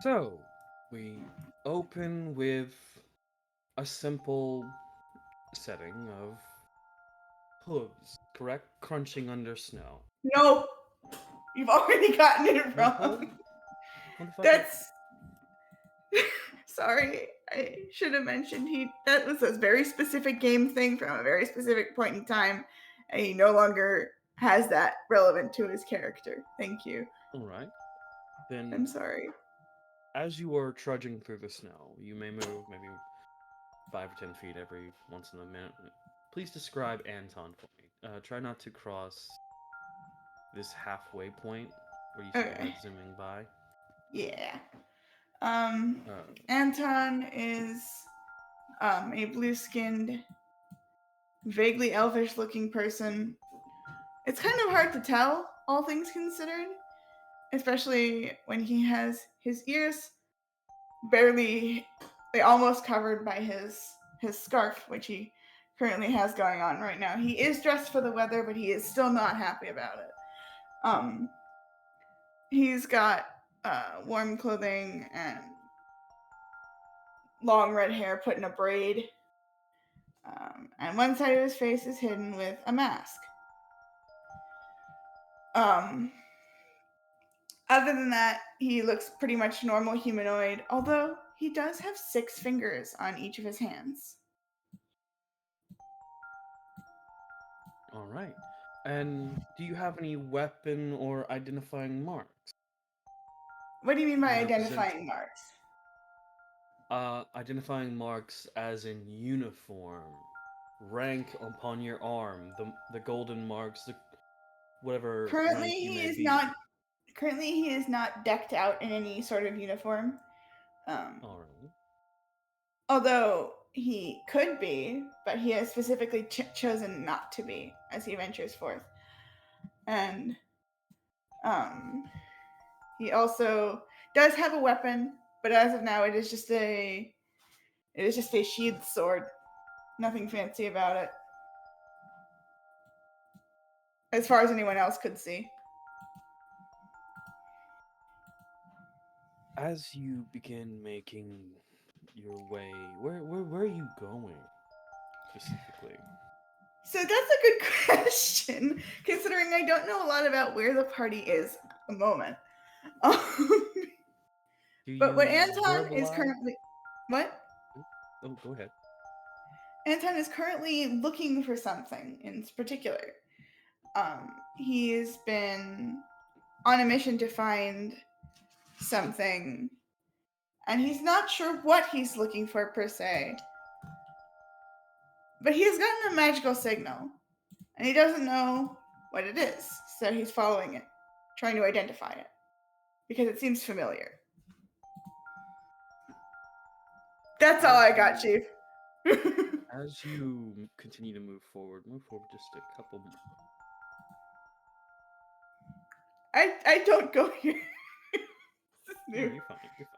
So, we open with a simple setting of hooves, correct? Crunching under snow. No, you've already gotten it No hooves? wrong. Motherfucker. That's sorry. I should have mentioned that was a very specific game thing from a very specific point in time, and he no longer has that relevant to his character. Thank you. Alright. I'm Then, sorry. as you are trudging through the snow, you may move maybe 5 or 10 feet every once in a minute. Please describe Anton for me. Try not to cross this halfway point where you see the Okay. red zooming by. Yeah. Uh, Anton is a blue-skinned, vaguely elvish-looking person. It's kind of hard to tell, all things considered, especially when he has his ears almost covered by his scarf, which he currently has going on right now. He is dressed for the weather, but he is still not happy about it. He's got warm clothing and long red hair put in a braid. And one side of his face is hidden with a mask. Um, Other than that, he looks pretty much normal humanoid, although he does have 6 fingers on each of his hands. Alright. And do you have any weapon or identifying marks? What do you mean by Represent identifying marks? identifying marks as in uniform, rank upon your arm, the golden marks, the whatever Currently, rank you he may is be. not. Currently, he is not decked out in any sort of uniform. Alright. Although he could be, but he has specifically chosen not to be as he ventures forth. And he also does have a weapon, but as of now, it is just a sheathed sword. Nothing fancy about it, as far as anyone else could see. As you begin making your way, where are you going specifically? So that's a good question, considering I don't know a lot about where the party is at the moment. Do But what you Anton is verbalize? currently what? Oh, go ahead. Anton is currently looking for something in particular. He's been on a mission to find something, and he's not sure what he's looking for per se. But he's gotten a magical signal, and he doesn't know what it is, so he's following it, trying to identify it, because it seems familiar. That's all I got, Chief. As you continue to move forward just a couple. I don't go here. This is No, new. you're fine. You're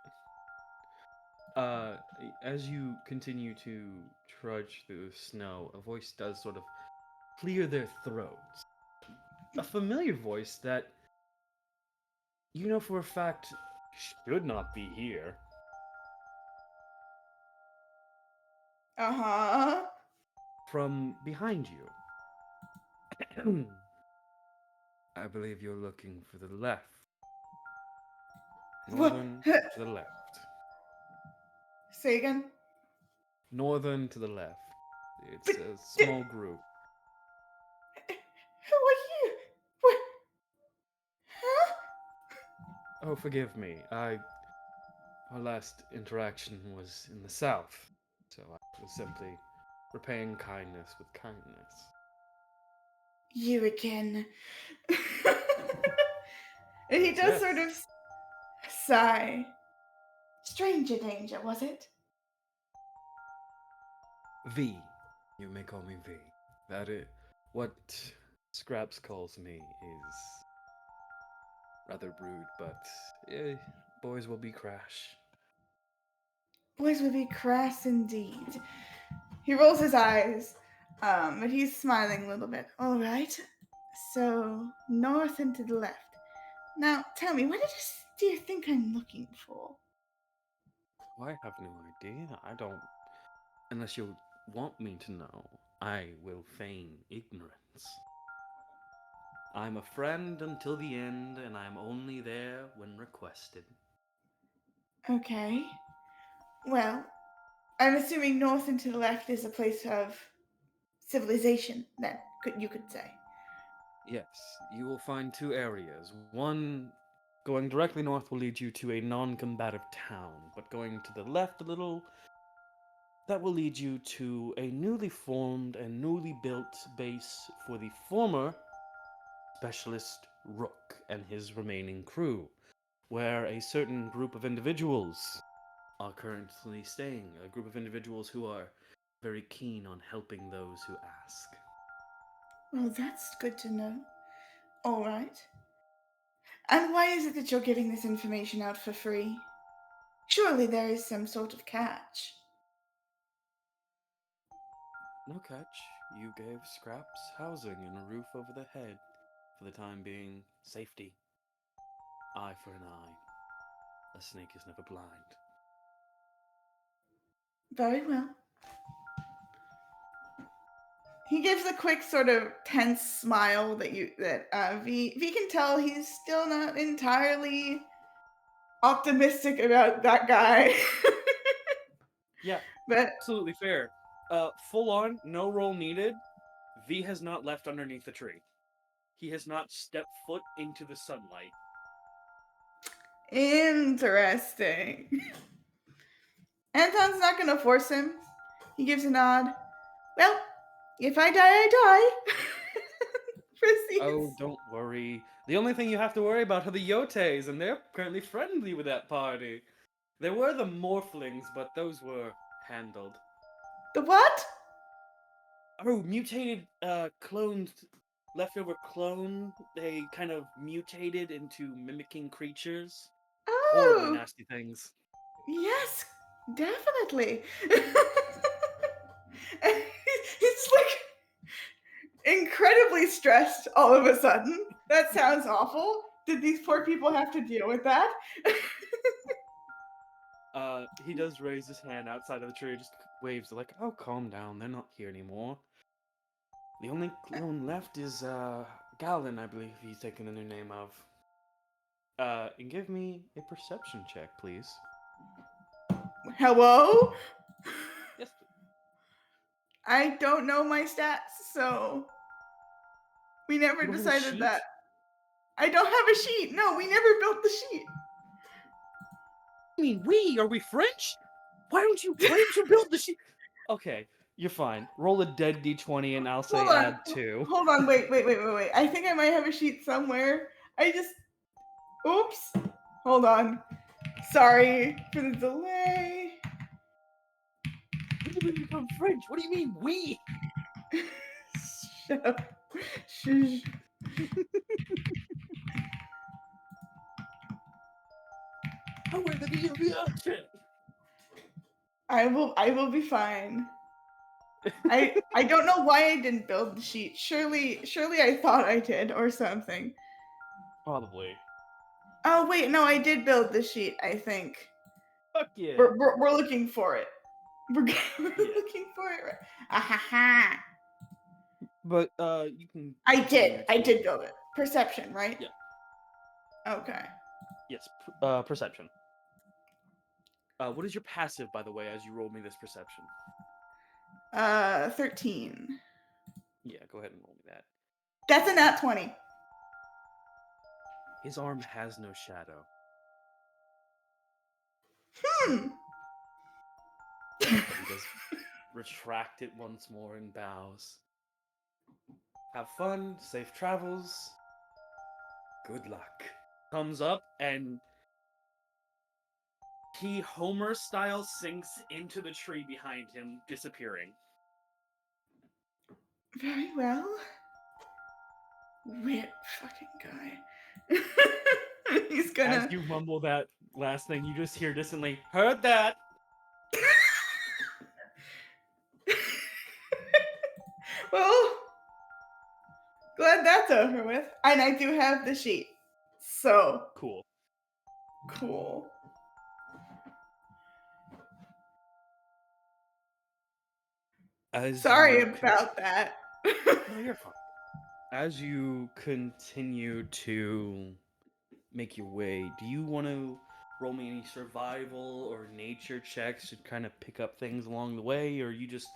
fine. As you continue to trudge through the snow, a voice does sort of clear their throats. A familiar voice that you know for a fact should not be here. Uh-huh. From behind you. I believe you're looking for the left. Northern to the left. Say again? Northern to the left. But It's a small group. who are you? What? Huh? Oh, forgive me. Our last interaction was in the south, so I was simply repaying kindness with kindness. You again. And he does Yes. sort of sigh. Stranger danger, was it? V. You may call me V. That is what Scraps calls me is rather rude, but boys will be crash. Boys would be crass indeed. He rolls his eyes, but he's smiling a little bit. All right. So, north and to the left. Now, tell me, what it is do you think I'm looking for? I have no idea. I don't. Unless you want me to know, I will feign ignorance. I'm a friend until the end, and I'm only there when requested. Okay. Well, I'm assuming north and to the left is a place of civilization, then, you could say. Yes, you will find two areas. One going directly north will lead you to a non combative town, but going to the left a little, that will lead you to a newly formed and newly built base for the former specialist Rook and his remaining crew, where a certain group of individuals are currently staying. A group of individuals who are very keen on helping those who ask. Well, that's good to know. All right. And why is it that you're giving this information out for free? Surely there is some sort of catch. No catch. You gave Scraps housing and a roof over their head. For the time being, safety. Eye for an eye. A snake is never blind. Very well. He gives a quick sort of tense smile that V can tell he's still not entirely optimistic about that guy. Yeah, But absolutely fair. Full on, no roll needed. V has not left underneath the tree. He has not stepped foot into the sunlight. interesting. Anton's not going to force him. He gives a nod. Well, if I die, I die. Oh, Proceeds. don't worry. The only thing you have to worry about are the Yotes, and they're currently friendly with that party. There were the Morphlings, but those were handled. The what? Oh, mutated, cloned, leftover clone. They kind of mutated into mimicking creatures. Horribly Oh, nasty things. yes, definitely. He's like incredibly stressed all of a sudden. That sounds awful. Did these poor people have to deal with that? He does raise his hand outside of the tree, just waves like, "Oh, calm down. They're not here anymore. The only clone left is, Galen, I believe he's taken the new name of. And give me a perception check, please." Hello? Yes, I don't know my stats, so we never you don't have a decided sheet? that. I don't have a sheet. No, we never built the sheet. I mean, we? Are we French? Why don't you build the sheet? Okay, you're fine. Roll a dead d20 and I'll Hold say on. add 2. Hold on. Wait. I think I might have a sheet somewhere. I just. Oops. Hold on. Sorry for the delay. When did we become French? What do you mean, we? Shut up. Shush. How are the ocean? I will be fine. I don't know why I didn't build the sheet. Surely I thought I did or something. Probably. Oh wait, no, I did build the sheet, I think. Fuck yeah. We're looking for it. We're Yeah. looking for it. Ahaha. But you can I continue did. I to. did build it. Perception, right? Yeah. Okay. Yes. Perception. What is your passive, by the way, as you roll me this perception? 13. Yeah, go ahead and roll me that. That's a nat 20. His arm has no shadow. Hmm. But he does retract it once more and bows. Have fun, safe travels, good luck. Comes up and he Homer style sinks into the tree behind him, disappearing. Very well. Weird fucking guy. He's As gonna. you mumble that last thing, you just hear distantly, "Heard that!" Well, glad that's over with. And I do have the sheet. So Cool. cool. As Sorry you about that. no, you're fine. As you continue to make your way, do you want to roll me any survival or nature checks to kind of pick up things along the way, or are you just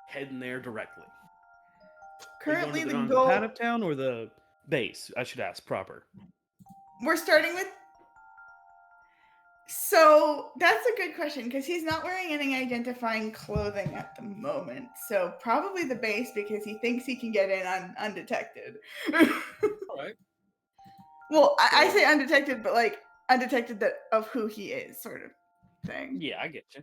heading there directly? Are you going to Currently, the the non-competitive goal. town or the base? I should ask proper. We're starting with. So that's a good question because he's not wearing any identifying clothing at the moment. So probably the base because he thinks he can get in undetected. All right. Well, I So say undetected, but like undetected that of who he is, sort of thing. yeah, I get you.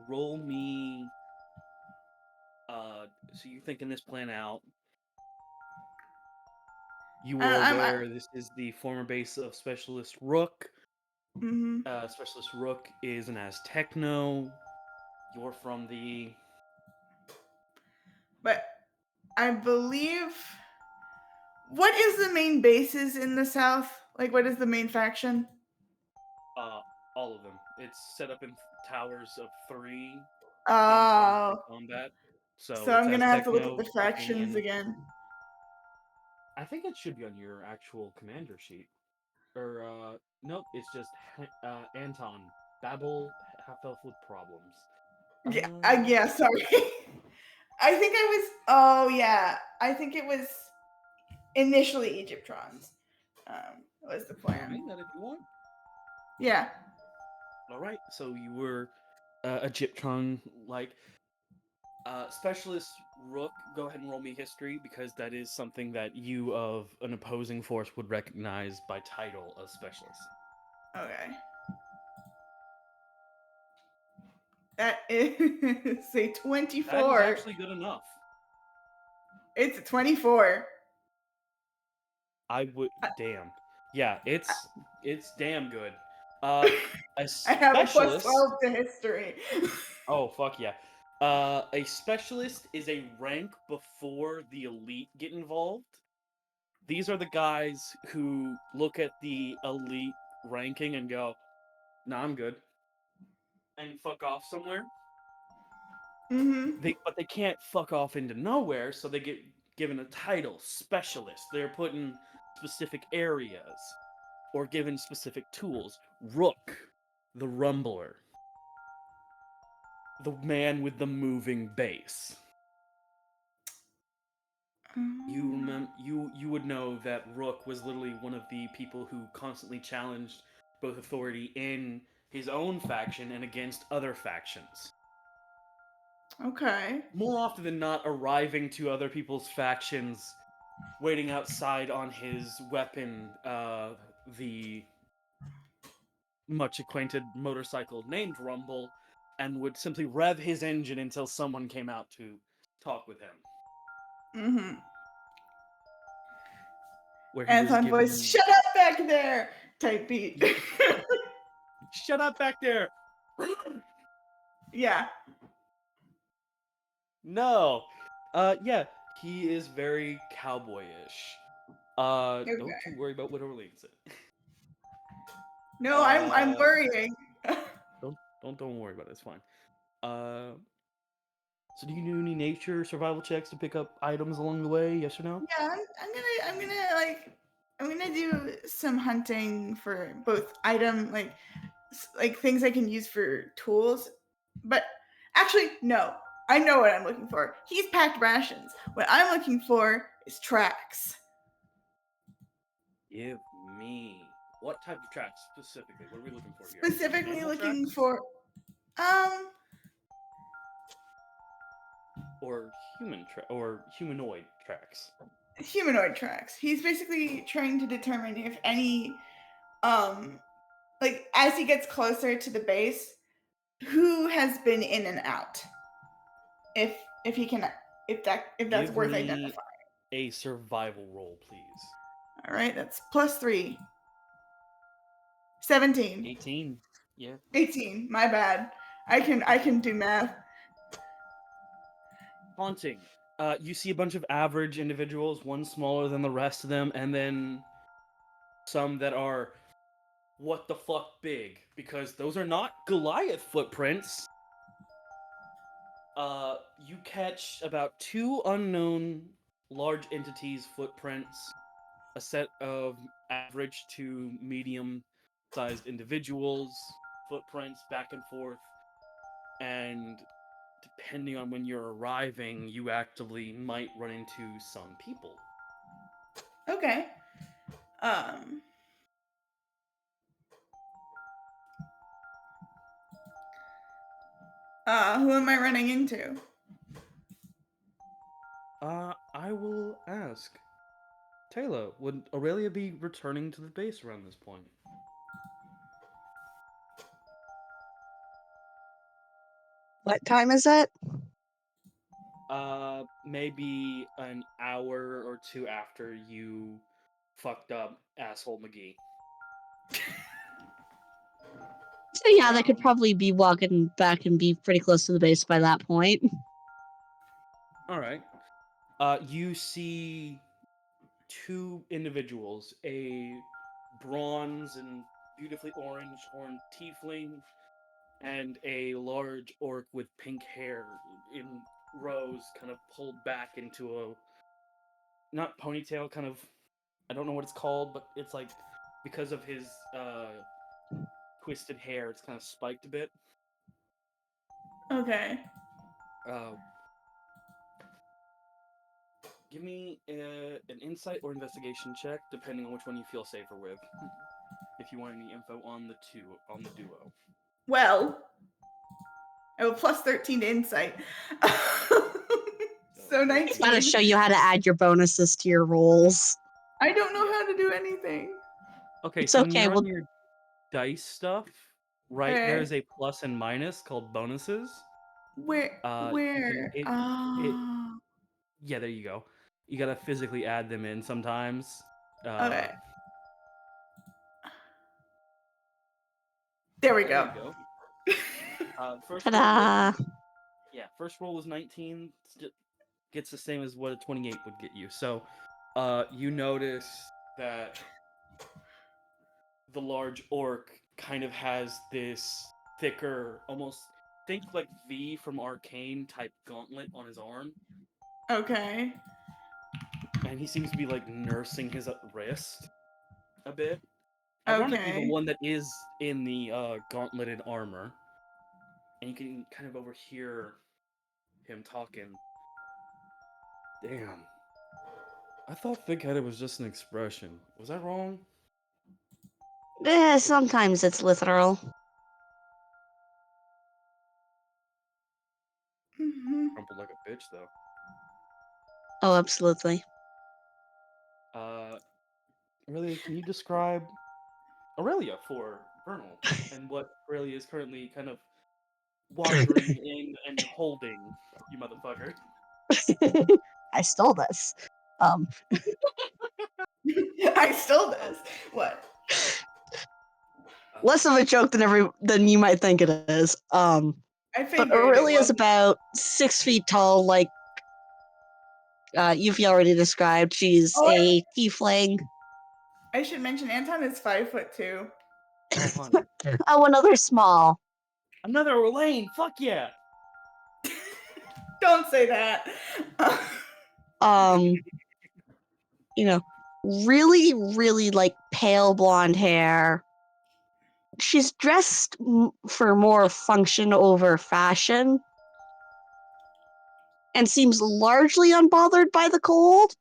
Roll me. So you're thinking this plan out. You were I'm. aware this is the former base of Specialist Rook. Mm-hmm. Specialist Rook is an Aztechno. You're from the But I believe. What is the main bases in the south? Like, what is the main faction? uh all of them. It's set up in towers of 3 in constant Oh, combat. So so it's I'm gonna have to look at Aztechno, the factions Draconian. again. I think it should be on your actual commander sheet. Or nope, it's just Anton Babel half elf with problems. Yeah, Uh yeah. Sorry. I think I was. Oh yeah, I think it was initially Egyptrons. Was the all right, plan? that if you want. Yeah. All right, so you were a Gyptron like specialist Rook. Go ahead and roll me history because that is something that you of an opposing force would recognize by title of specialist. Okay. That is a That is 24. actually good enough. It's a 24. I would I, damn. Yeah, it's damn good. A I have a plus specialist. 12 to history. Oh fuck yeah. A specialist is a rank before the elite get involved. These are the guys who look at the elite ranking and go, "Nah, I'm good," and fuck off somewhere. Mm-hmm. But they can't fuck off into nowhere, so they get given a title, specialist. They're put in specific areas or given specific tools. Rook, the rumbler, the man with the moving base. You would know that Rook was literally one of the people who constantly challenged both authority in his own faction and against other factions. Okay. More often than not, arriving to other people's factions, waiting outside on his weapon, the much acquainted motorcycle named Rumble, and would simply rev his engine until someone came out to talk with him. Mm-hmm. Where he was Anton voice, given, shut up back there! Type beat. "Shut up back there!" Yeah. No. Yeah, he is very cowboyish. Don't Okay. you worry about what Orlain said. No, I'm Uh, worrying. don't worry about it. It's fine. Uh, so do you do any nature survival checks to pick up items along the way? Yes or no? Yeah, I'm gonna do some hunting for both item like things I can use for tools. But actually, no. I know what I'm looking for. He's packed rations. What I'm looking for is tracks. Give me what type of tracks specifically? What are we looking for here? Specifically Animal looking tracks for um or or humanoid tracks? humanoid tracks. He's basically trying to determine if any um like as he gets closer to the base, who has been in and out. If he can if that's Give worth me identifying. a survival roll, please. All right, that's plus 3. 17. 18. Yeah. 18. My bad. I can do math. Haunting. You see a bunch of average individuals, one smaller than the rest of them, and then some that are what the fuck big, because those are not Goliath footprints. You catch about 2 unknown large entities' footprints, a set of average to medium-sized individuals' footprints back and forth, and depending on when you're arriving, you actively might run into some people. Okay. Um. Who am I running into? I will ask. Tala, would Aurelia be returning to the base around this point? What time is it? Maybe an hour or two after you fucked up asshole McGee. So yeah, they could probably be walking back and be pretty close to the base by that point. All right. You see 2 individuals, a bronze and beautifully orange horned tiefling, and a large orc with pink hair in rows, kind of pulled back into a not ponytail, kind of I don't know what it's called, but it's like because of his twisted hair, it's kind of spiked a bit. Okay. Uh, Give me an insight or investigation check, depending on which one you feel safer with. If you want any info on the duo. Well, I have a plus 13 to insight. So It's gotta 19. show you how to add your bonuses to your rolls. I don't know how to do anything. Okay, It's so when okay, you're on well- your dice stuff, right, Okay. there's a plus and minus called bonuses. Where? Where? Yeah, there you go. You gotta physically add them in sometimes. Okay. There we There go. you go. First Ta-da! roll was 19. Gets the same as what a 28 would get you. So, you notice that the large orc kind of has this thicker, almost think like V from Arcane type gauntlet on his arm, Okay. and he seems to be like nursing his wrist a bit. Ironically, the Okay. one that is in the gauntleted armor, and you can kind of overhear him talking. Damn. I thought thick-headed was just an expression. Was I wrong? Sometimes it's literal. Mm-hmm. Crumpled like a bitch, though. Oh, absolutely. Aurelia, can you describe Aurelia for Vernal and what Aurelia is currently kind of wandering in and holding, you motherfucker? I stole this. I stole this. What? Less of a joke than you might think it is. I But figured Aurelia it is was. about 6 feet tall, like Yufi already described. She's a tiefling. I should mention Anton is 5'2". Oh, honey. Oh, another small. Another Orlain! Fuck yeah! Don't say that. You know, really, really like pale blonde hair. She's dressed for more function over fashion and seems largely unbothered by the cold.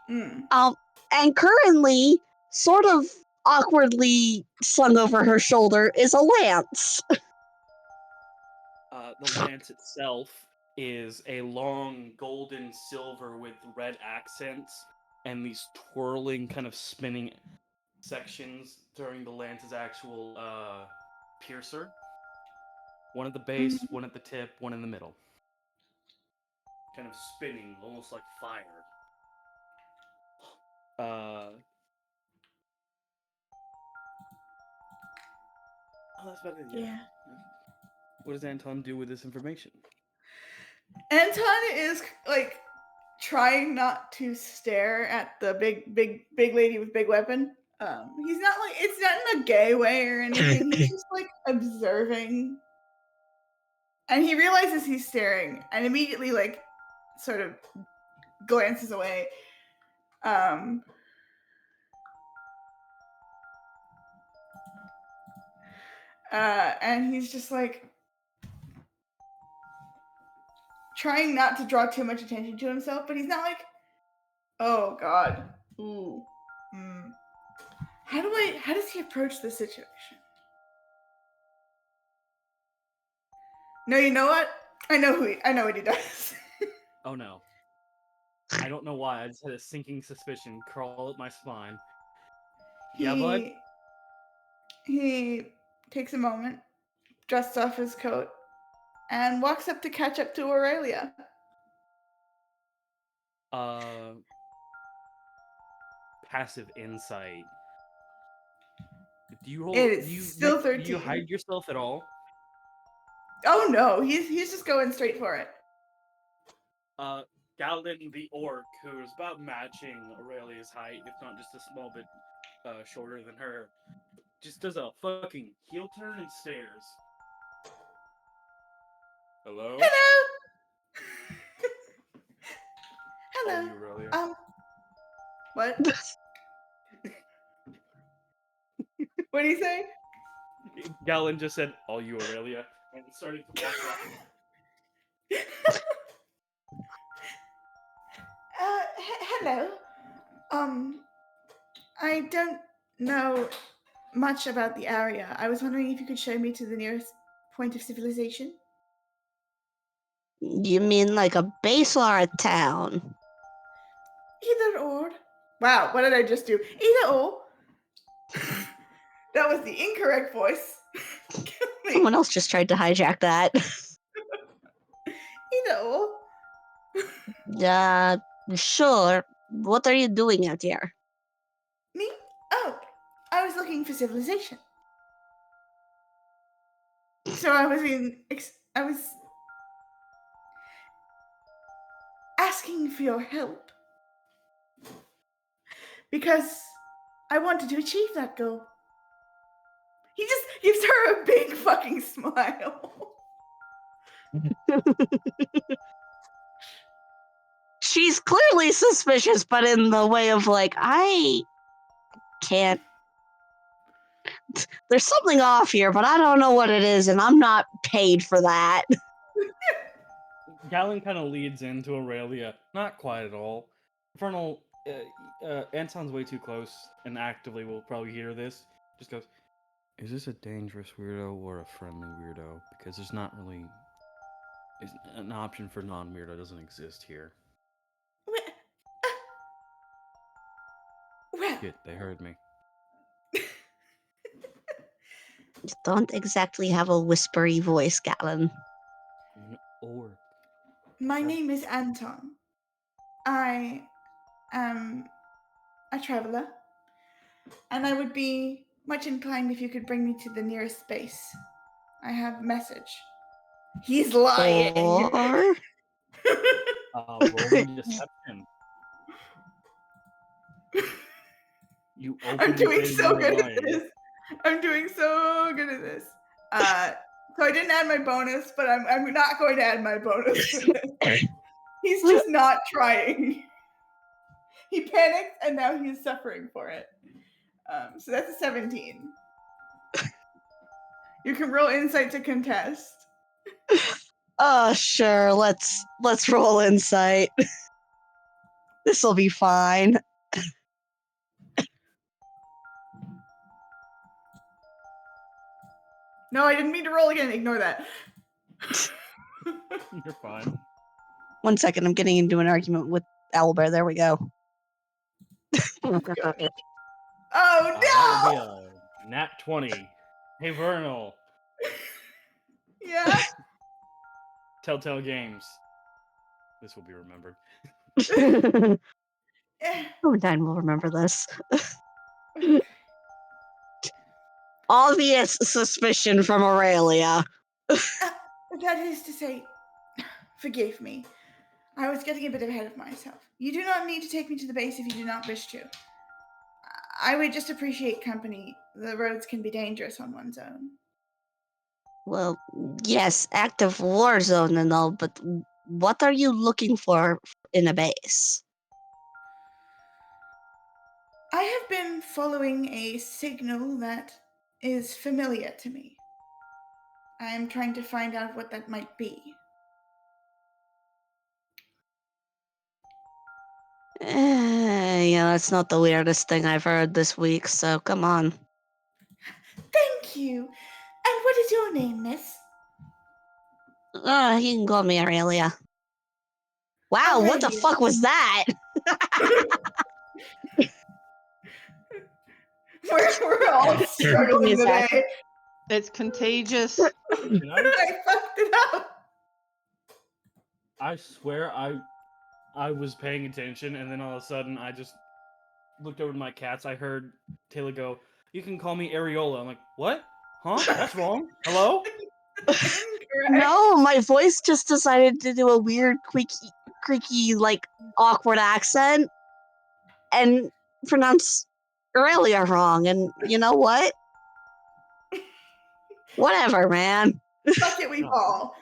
And currently, sort of awkwardly slung over her shoulder is a lance. The lance itself is a long golden silver with red accents and these twirling, kind of spinning sections during the lance's actual piercer. One at the base, one at the tip, one in the middle. Kind of spinning, almost like fire. Oh, that's better. Yeah. What does Anton do with this information? Anton is like trying not to stare at the big lady with big weapon. He's not like, it's not in a gay way or anything. He's just like observing And he realizes he's staring and immediately, like, sort of glances away. And he's just like trying not to draw too much attention to himself, but he's not like, oh God, ooh, how does he approach this situation? No, you know what? I know what he does. Oh no. I don't know why. I just had a sinking suspicion crawl up my spine. Yeah, bud? He takes a moment, dusts off his coat, and walks up to catch up to Aurelia. Passive insight. Do you hold? It is Do you still do you 13. hide yourself at all? Oh no, he's just going straight for it. Galen the orc, who is about matching Aurelia's height, if not just a small bit shorter than her, just does a fucking heel turn and stares. Hello? Hello. All Hello. you, Aurelia. What? What do you say? Galen just said, "All you, Aurelia," and started to walk off. Hello. I don't know much about the area. I was wondering if you could show me to the nearest point of civilization. You mean like a base or a town? Either or. Wow, what did I just do? Either or. That was the incorrect voice. Kill me. Someone else just tried to hijack that. Either or. Sure. What are you doing out here? Me? Oh, I was looking for civilization. So I was asking for your help. Because I wanted to achieve that goal. He just gives her a big fucking smile. She's clearly suspicious, but in the way of like, I can't. There's something off here, but I don't know what it is, and I'm not paid for that. Galen kind of leads into Aurelia. Not quite at all. Infernal, Anton's way too close and actively will probably hear this. Just goes, "Is this a dangerous weirdo or a friendly weirdo? Because there's not really... an option for non-weirdo doesn't exist here." Well, Shit, they heard me. You don't exactly have a whispery voice, Galen. An orc. my name is Anton. I am a traveler, and I would be much inclined if you could bring me to the nearest base. I have a message. He's lying. Or Roll me deception. You I'm openly doing say so you are good lying. at this. I'm doing so good at this. So I didn't add my bonus, but I'm not going to add my bonus for this. He's just not trying. He panicked and now he's suffering for it. So that's a 17. You can roll insight to contest. sure, let's roll insight. This'll be fine. No, I didn't mean to roll again. Ignore that. You're fine. 1 second, I'm getting into an argument with Owlbear. There we go. Oh That will be no! a nat 20. Hey, Vernal. Yeah. Telltale Games. This will be remembered. Dein will remember this. Obvious suspicion from Aurelia. That is to say, forgive me. I was getting a bit ahead of myself. You do not need to take me to the base if you do not wish to. I would just appreciate company. The roads can be dangerous on one's own. Well, yes, active war zone and all, but what are you looking for in a base? I have been following a signal that is familiar to me. I am trying to find out what that might be. Yeah, that's not the weirdest thing I've heard this week, so come on. Thank you. And what is your name, miss? You can call me Aurelia. Wow, what the Aurelia. fuck was that? We're all Give me a struggling sec. today. It's contagious. Can I, I fucked it up. I swear I was paying attention, and then all of a sudden I just looked over to my cats. I heard Taylor go, "You can call me Areola." I'm like, "What? Huh? That's wrong. Hello?" Incorrect. No, my voice just decided to do a weird, creaky, like, awkward accent and pronounce Aurelia wrong. And you know what? Whatever, man. Fuck it, we No. fall.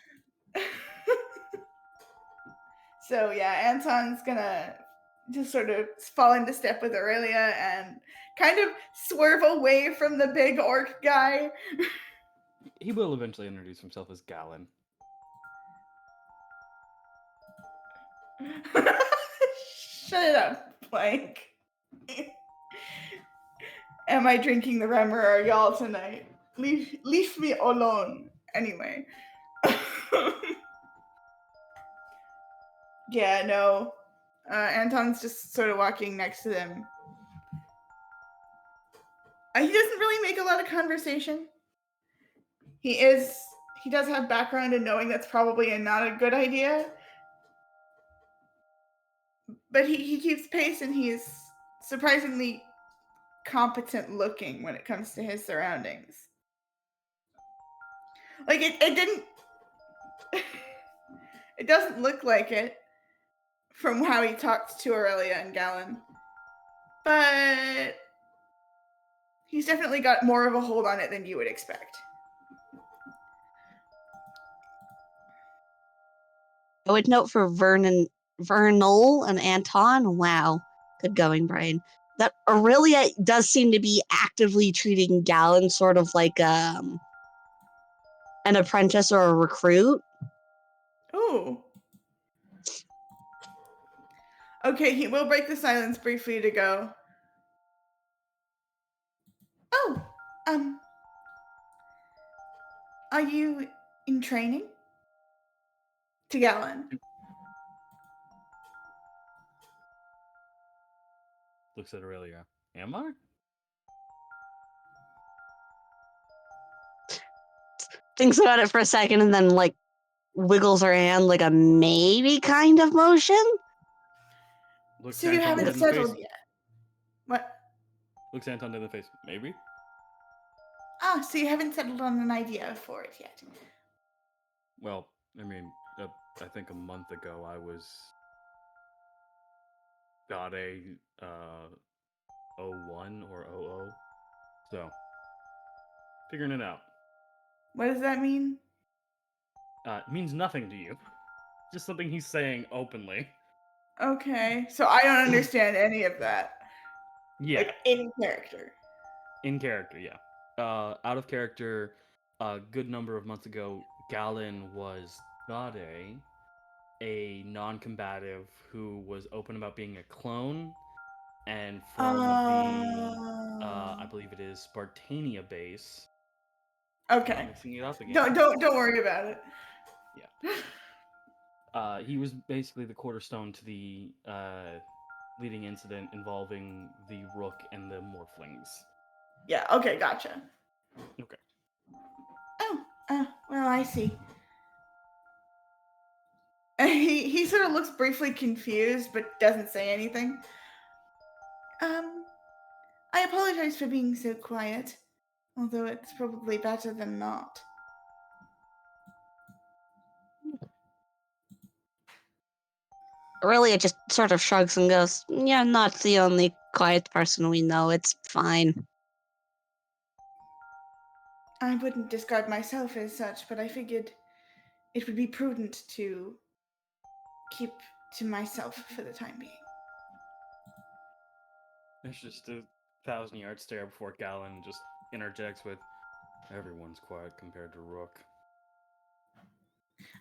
So yeah, Anton's gonna just sort of fall into step with Aurelia and kind of swerve away from the big orc guy. He will eventually introduce himself as Galen. Shut up, Plank. Am I drinking the rum or are y'all tonight? Leave me alone. Anyway. Yeah, no. Anton's just sort of walking next to them. He doesn't really make a lot of conversation. He does have background in knowing that's probably not a good idea. But he keeps pace and he's surprisingly competent looking when it comes to his surroundings. Like it didn't it doesn't look like it from how he talked to Aurelia and Galen. But he's definitely got more of a hold on it than you would expect. I would note for Vernal and Anton, wow, good going, brain. That Aurelia does seem to be actively treating Galen sort of like an apprentice or a recruit. Ooh. Okay, he will break the silence briefly to go. Oh, are you in training? To Galen. Looks at Aurelia. Am I? Thinks about it for a second and then like wiggles her hand like a maybe kind of motion. Looks So you Anton haven't dead in the face. settled yet. What? Looks Anton dead in the face. Maybe? Ah, so you haven't settled on an idea for it yet. Well, I mean, I think a month ago I was Agate 01 or 00. So, figuring it out. What does that mean? It means nothing to you. Just something he's saying openly. Okay, so I don't understand any of that. Yeah, Like in character. in character, yeah. Out of character, a good number of months ago, Galen was Agate, a non-combative who was open about being a clone, and from the I believe it is Spartania base. Okay. Mixing it up again. Don't worry about it. Yeah. He was basically the cornerstone to the leading incident involving the Rook and the Morphlings. Yeah, okay, gotcha. Okay. Oh, well, I see. He sort of looks briefly confused, but doesn't say anything. I apologize for being so quiet, although it's probably better than not. Aurelia just sort of shrugs and goes, "Yeah, not the only quiet person we know. It's fine." I wouldn't describe myself as such, but I figured it would be prudent to keep to myself for the time being. There's just a 1,000-yard stare before Galen just interjects with, "Everyone's quiet compared to Rook."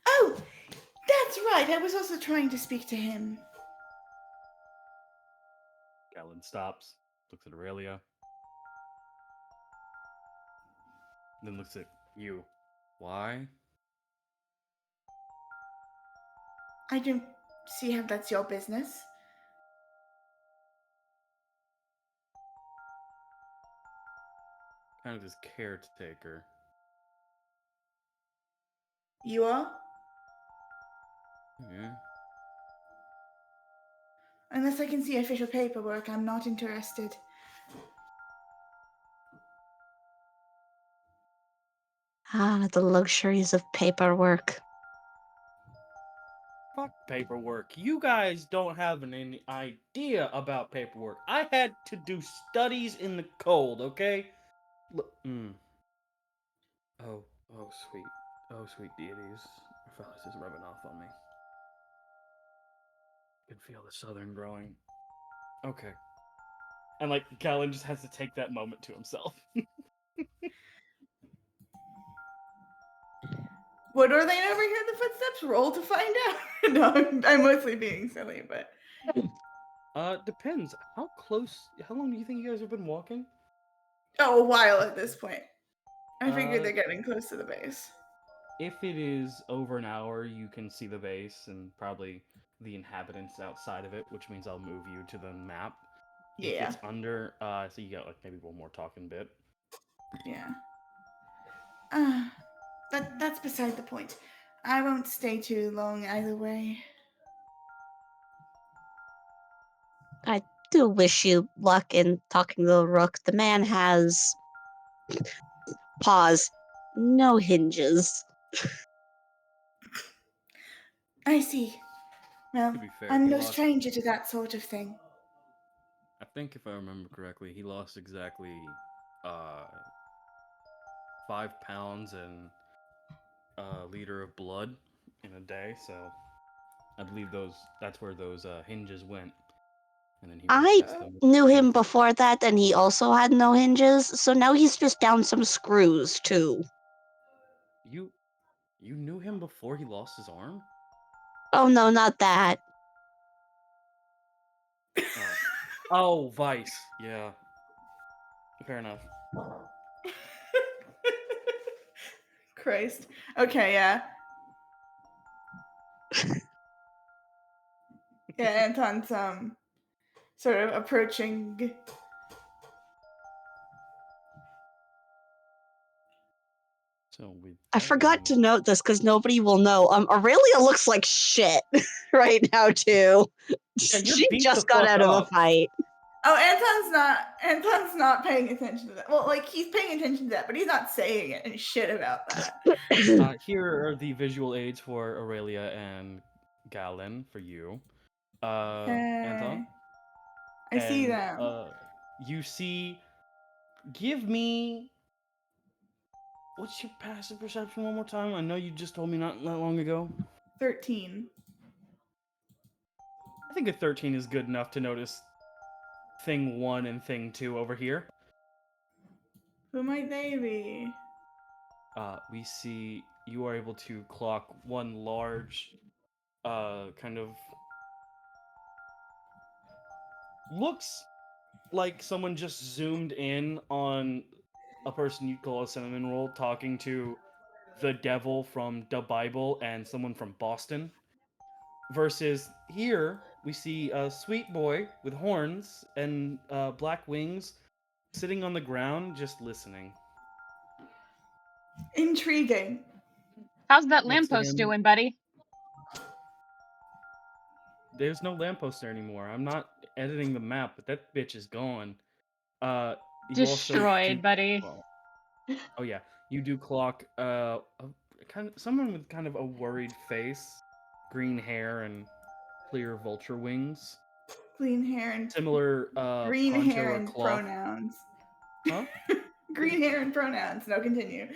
Oh, that's right. I was also trying to speak to him. Galen stops, looks at Aurelia, then looks at you. Why? I don't see how that's your business. Kind of this caretaker. You are? Yeah. Unless I can see official paperwork, I'm not interested. Ah, the luxuries of paperwork. Fuck paperwork. You guys don't have any idea about paperwork. I had to do studies in the cold, okay? Look, Oh, sweet. Oh, sweet deities. Marcellus is rubbing off on me. Can feel the southern growing. Okay. And, like, Galen just has to take that moment to himself. Would Orlain overhear the footsteps? Roll to find out. No, I'm mostly being silly, but Depends. How long do you think you guys have been walking? a while at this point. I figured Uh, they're getting close to the base. If it is over an hour, you can see the base and probably the inhabitants outside of it, which means I'll move you to the map. If Yeah, it's under, so you got like maybe one more talking bit. yeah. That's beside the point. I won't stay too long either way. I do wish you luck in talking to the Rook. The man has... Pause. No hinges. I see. Well, To be fair, I'm he no lost. stranger to that sort of thing. I think if I remember correctly, he lost exactly, 5 pounds and a liter of blood in a day. So I believe that's where those hinges went, and then he I replaced them. knew him before that, and he also had no hinges, so now he's just down some screws, too. You knew him before he lost his arm? Oh no, not that. Oh, Vice. Yeah. Fair enough. Christ. Okay, yeah. Yeah, Anton's sort of approaching. So we. I forgot to note this because nobody will know. Aurelia looks like shit right now too. Yeah, you're She beat just the got fuck out of a up. fight. Oh, Anton's not paying attention to that. Well, like he's paying attention to that, but he's not saying any shit about that. Here are the visual aids for Aurelia and Galen for you. Anton. I see And, them. you see. Give me. What's your passive perception one more time? I know you just told me not that long ago. 13. I think a 13 is good enough to notice thing 1 and thing 2 over here. Who might they be? We see you are able to clock one large, kind of looks like someone just zoomed in on a person you'd call a cinnamon roll talking to the devil from the Bible and someone from Boston. Versus here, we see a sweet boy with horns and black wings sitting on the ground just listening. Intriguing. How's that Next to lamppost him, doing, buddy? there's no lamppost there anymore. I'm not editing the map, but that bitch is gone. You also Destroyed, do. buddy. Oh yeah, you do clock kind of someone with kind of a worried face, green hair, and clear vulture wings. Clean hair and Similar green poncho hair or and cloth. pronouns. Huh? Green hair and pronouns. No, continue.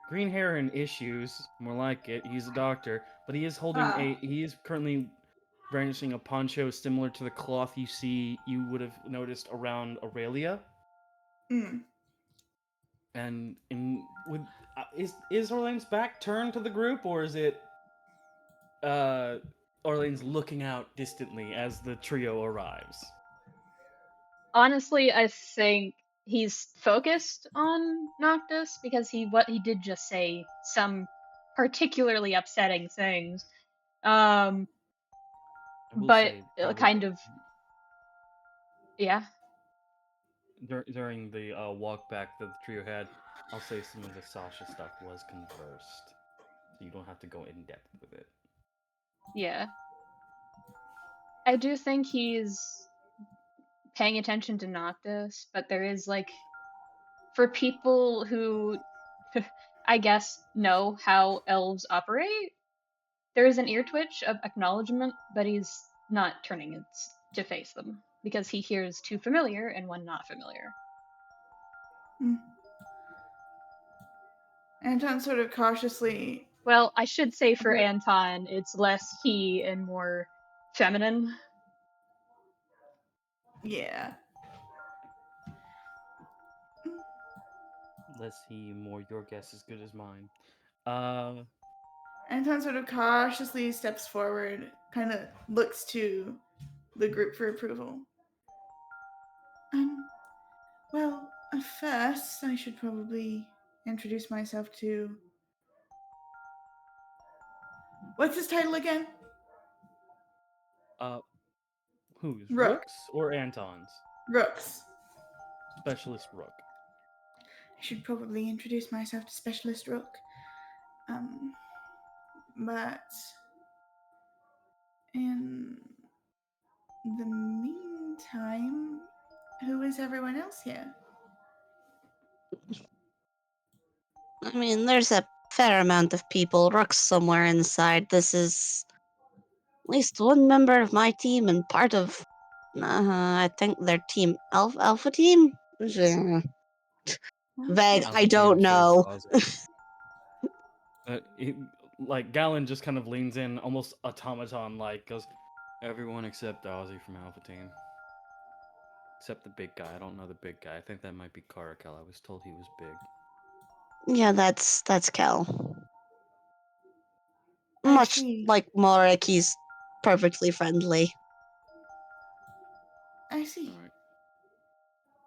Green hair and issues, more like it. He's a doctor, but he is holding Ah. he is currently brandishing a poncho similar to the cloth you would have noticed around Aurelia. Mm. And is Orlain's back turned to the group, or is it Orlain's looking out distantly as the trio arrives? Honestly, I think he's focused on Noctis because what he did just say some particularly upsetting things. I will But say, probably kind of, yeah. during the walk back that the trio had, I'll say some of the Sasha stuff was conversed, so you don't have to go in depth with it. Yeah. I do think he's paying attention to Noctis, but there is like, for people who, I guess, know how elves operate, there is an ear twitch of acknowledgement, but he's not turning it to face them because he hears two familiar and one not familiar. Mm. Anton sort of cautiously. Well, I should say for Okay. Anton, it's less he and more feminine. Yeah. Less he, more your guess as good as mine. Anton sort of cautiously steps forward, kind of looks to the group for approval. Well, first, I should probably introduce myself to. What's his title again? Whose? Rook. Rook's or Anton's? Rooks. Specialist Rook. I should probably introduce myself to Specialist Rook. But in the meantime, who is everyone else here? I mean, there's a fair amount of people. Rook's somewhere inside. This is at least one member of my team and part of, I think their team, Alpha Team? Vague, Okay. I don't know. Like, Galen just kind of leans in, almost automaton-like, goes, everyone except Ozzy from Alpha Team. Except the big guy. I don't know the big guy. I think that might be Caracal. I was told he was big. Yeah, that's Kel. I Much see. like Morik, he's perfectly friendly. I see. Alright.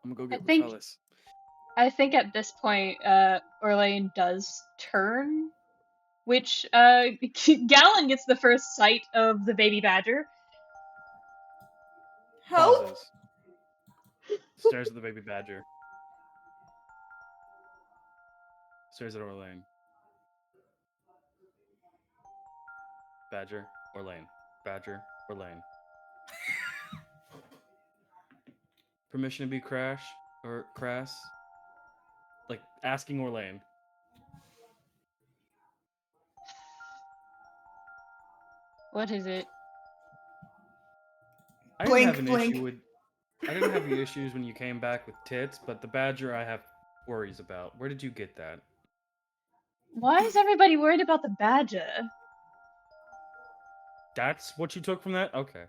I'm gonna go get think- Raphaelis. I think at this point, Orlain does turn, which Galen gets the first sight of the baby badger. Help! Pauses. Stares at the baby badger. Stares at Orlain. Badger, Orlain. Badger, Orlain. Permission to be crass? Like, asking Orlain. What is it? I didn't have an Blink. issue with. I didn't have any issues when you came back with tits, but the badger I have worries about. Where did you get that? Why is everybody worried about the badger? That's what you took from that? Okay.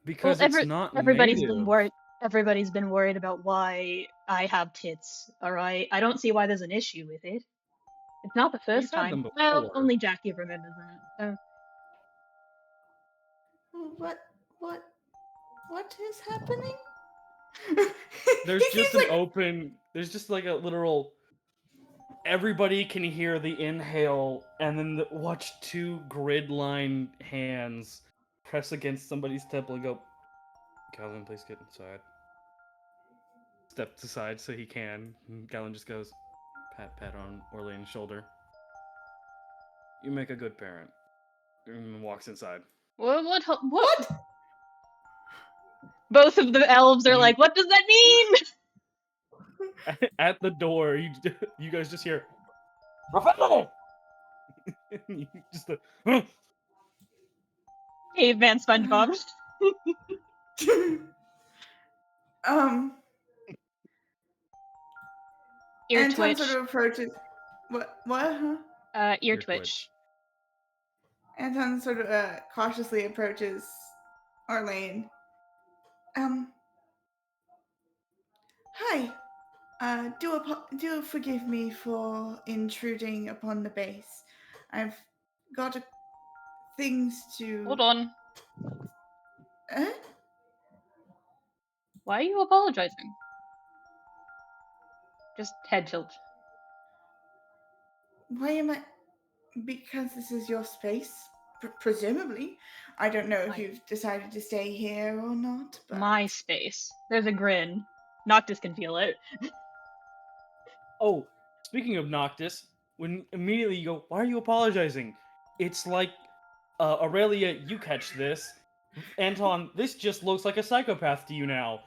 Because Well, it's not everybody's native. been worried. Everybody's been worried about why I have tits. All right, I don't see why there's an issue with it. It's not the first had them time. Well, before. only Jackie remembers that. What is happening? There's He just seems an open. There's just like a literal. Everybody can hear the inhale, and then watch two grid-line hands press against somebody's temple and go, Calvin, please get inside. Steps aside so he can. And Galen just goes, pat on Orlain's shoulder. You make a good parent. And walks inside. What? Both of the elves are like, what does that mean? At the door, you guys just hear, Raphael! You just Caveman SpongeBob. Ear Anton twitch. sort of approaches. What? Huh? Ear Ear twitch. twitch. Anton sort of cautiously approaches Orlain. Hi. Do forgive me for intruding upon the base. I've got things to. Hold on. Huh? Why are you apologizing? Just head tilt. Why am I? Because this is your space, presumably. I don't know if you've decided to stay here or not, but My space. There's a grin. Noctis can feel it. Oh, speaking of Noctis, when immediately you go, why are you apologizing? It's like, Aurelia, you catch this. Anton, this just looks like a psychopath to you now.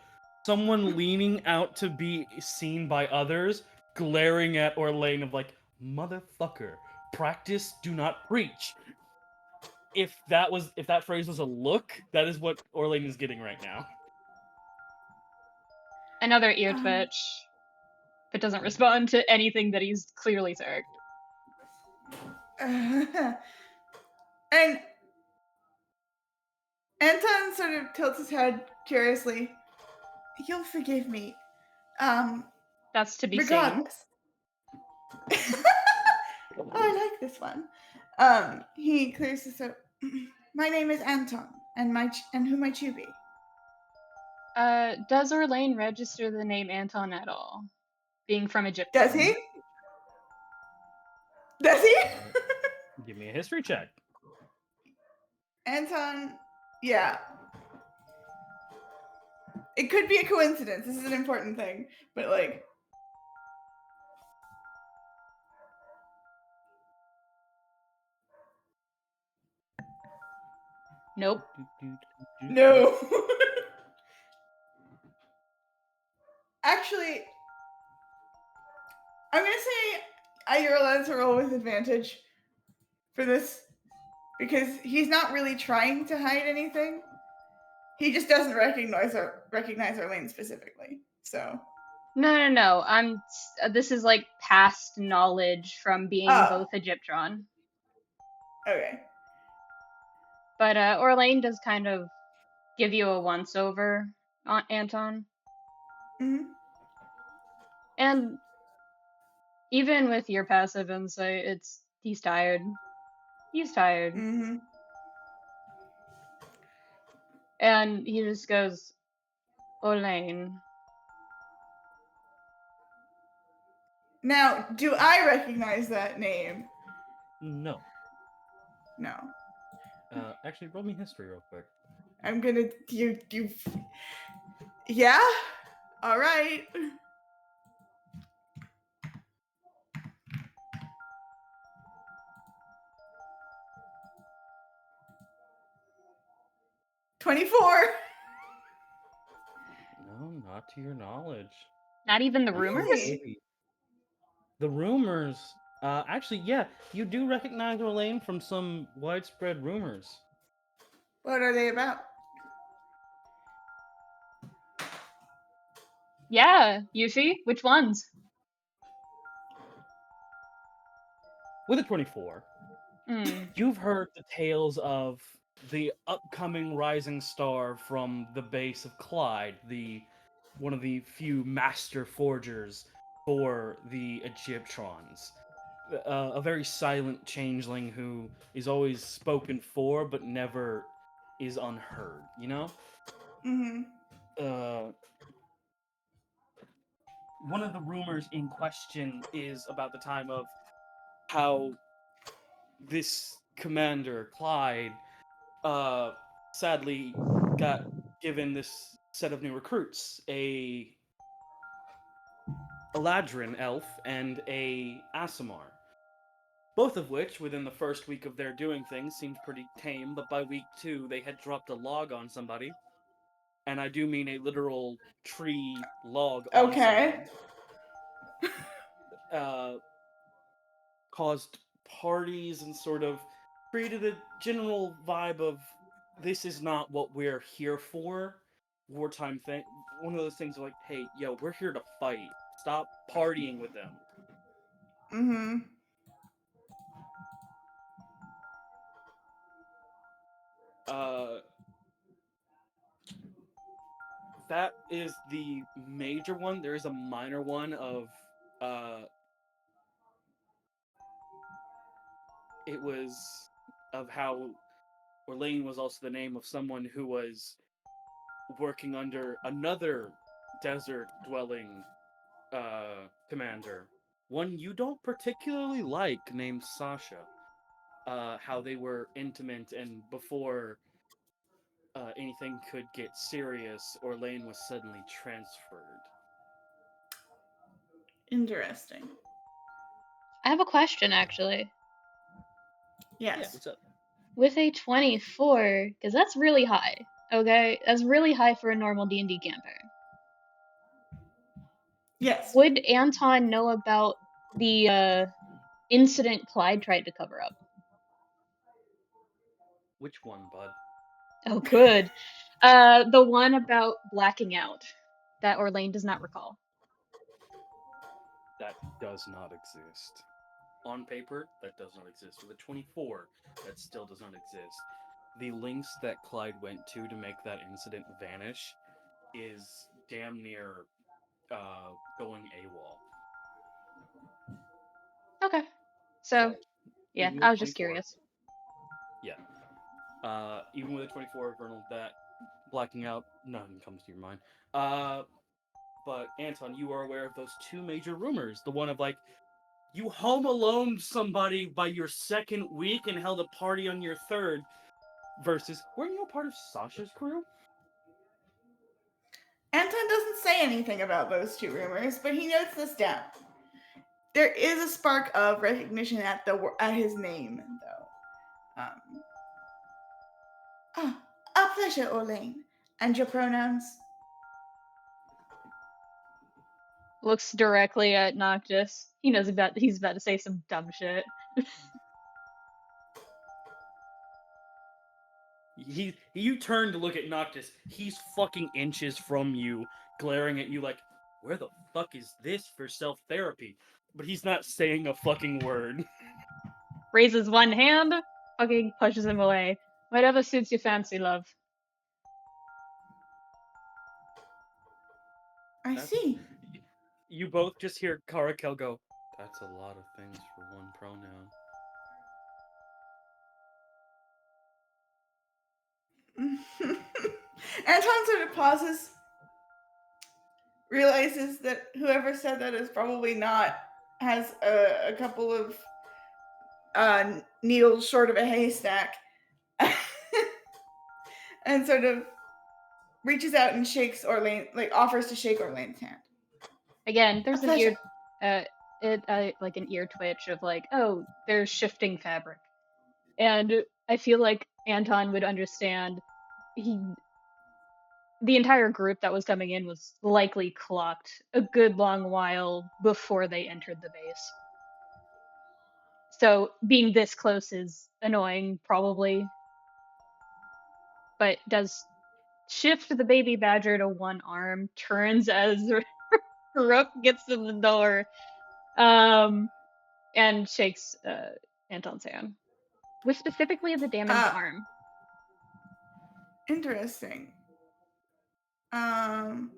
Someone leaning out to be seen by others, glaring at Orlain of like, motherfucker, practice, do not preach. If that phrase was a look, that is what Orlain is getting right now. Another ear twitch. But doesn't respond to anything that he's clearly irked. and Anton sort of tilts his head curiously. You'll forgive me. That's to be seen. Regardless. Oh, I like this one. He clears his throat. My name is Anton, and who might you be? Does Orlain register the name Anton at all? Being from Egypt. Does he? Does he? Give me a history check. Anton, yeah. It could be a coincidence. This is an important thing, but like. Nope. No. Actually, I'm gonna say you're allowed to roll with advantage for this because he's not really trying to hide anything. He just doesn't recognize Orlain specifically. So. No. This is like past knowledge from being both Egyptron. Okay. But Orlain does kind of give you a once over, Anton. Mm-hmm. And even with your passive insight, he's tired. He's tired. Mm-hmm. And he just goes, Orlain. Now, do I recognize that name? No. No. Actually, roll me history real quick. I'm gonna you. Yeah. All right. $24. No, not to your knowledge. Not even the Really? rumors? The rumors. Actually, yeah, you do recognize Orlain from some widespread rumors. What are they about? Yeah, Yufi, which ones? With a 24, you've heard the tales of the upcoming rising star from the base of Clyde, one of the few master forgers for the Egyptrons. A very silent changeling who is always spoken for but never is unheard, you know? Mm-hmm. One of the rumors in question is about the time of how this commander, Clyde, sadly got given this set of new recruits, a Eladrin elf and a Asimar. Both of which, within the first week of their doing things, seemed pretty tame, but by week 2, they had dropped a log on somebody. And I do mean a literal tree log on Okay. someone. Caused parties and sort of created a general vibe of this is not what we're here for. Wartime thing. One of those things like, hey, yo, we're here to fight. Stop partying with them. Mm-hmm. That is the major one. There is a minor one of it was of how Orlain was also the name of someone who was working under another desert dwelling commander, one you don't particularly like, named Sasha. How they were intimate, and before anything could get serious, Orlain was suddenly transferred. Interesting. I have a question actually. Yeah, Yes. what's up? With a 24, because that's really high. Okay, that's really high for a normal D&D campaign. Yes. Would Anton know about the incident Clyde tried to cover up? Which one, bud? Oh, good. The one about blacking out that Orlain does not recall. That does not exist. On paper, that does not exist. With a 24, that still does not exist. The links that Clyde went to make that incident vanish is damn near going AWOL. Okay. So, yeah, even I with was just 24, curious. Yeah. Even with a 24, Vernal, that blacking out, nothing comes to your mind. But Anton, you are aware of those two major rumors. The one of like, you home alone somebody by your second week and held a party on your third, versus, weren't you a part of Sasha's crew? Anton doesn't say anything about those two rumors, but he notes this down. There is a spark of recognition at his name, though. A pleasure, Orlain. And your pronouns? Looks directly at Noctis. He knows he's about to say some dumb shit. You turn to look at Noctis. He's fucking inches from you, glaring at you like, where the fuck is this for self-therapy? But he's not saying a fucking word. Raises one hand, fucking pushes him away. Whatever suits your fancy, love. I see. You both just hear Karakel go, that's a lot of things for one pronoun. Anton sort of pauses, realizes that whoever said that is probably not, has a couple of needles short of a haystack, and sort of reaches out and shakes Orlain, like offers to shake Orlain's hand. Again, there's A an ear, pleasure. like an ear twitch of like, oh, there's shifting fabric, and I feel like Anton would understand. The entire group that was coming in was likely clocked a good long while before they entered the base. So being this close is annoying, probably, but does shift the baby badger to one arm, turns as Rook gets in the door, and shakes Anton's hand with specifically the damaged arm. Interesting. Orlain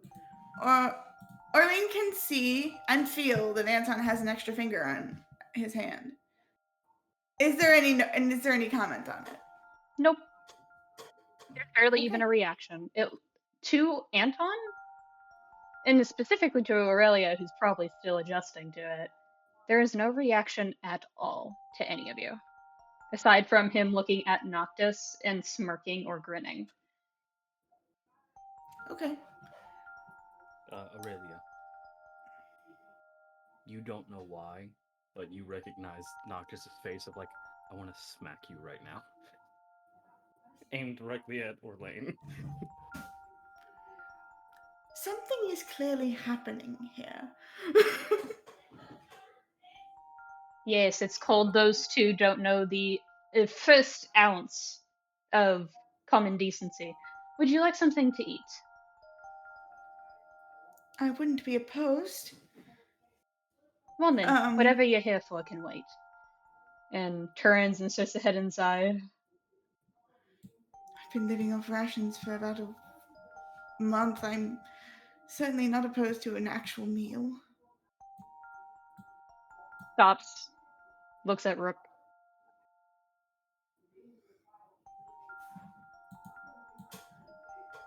can see and feel that Anton has an extra finger on his hand. Is there any comment on it? Nope. There's barely Okay. even a reaction. To Anton, and specifically to Aurelia, who's probably still adjusting to it, there is no reaction at all to any of you, aside from him looking at Noctis and smirking or grinning. Okay. Aurelia, you don't know why, but you recognize Noctis' face of like, I want to smack you right now. Aimed directly at Orlain. Something is clearly happening here. Yes, it's called those two don't know the first ounce of common decency. Would you like something to eat? I wouldn't be opposed. Well then, Um, whatever you're here for can wait. And turns and starts to head inside. I've been living off rations for about a month. I'm certainly not opposed to an actual meal. Stops, looks at Rook.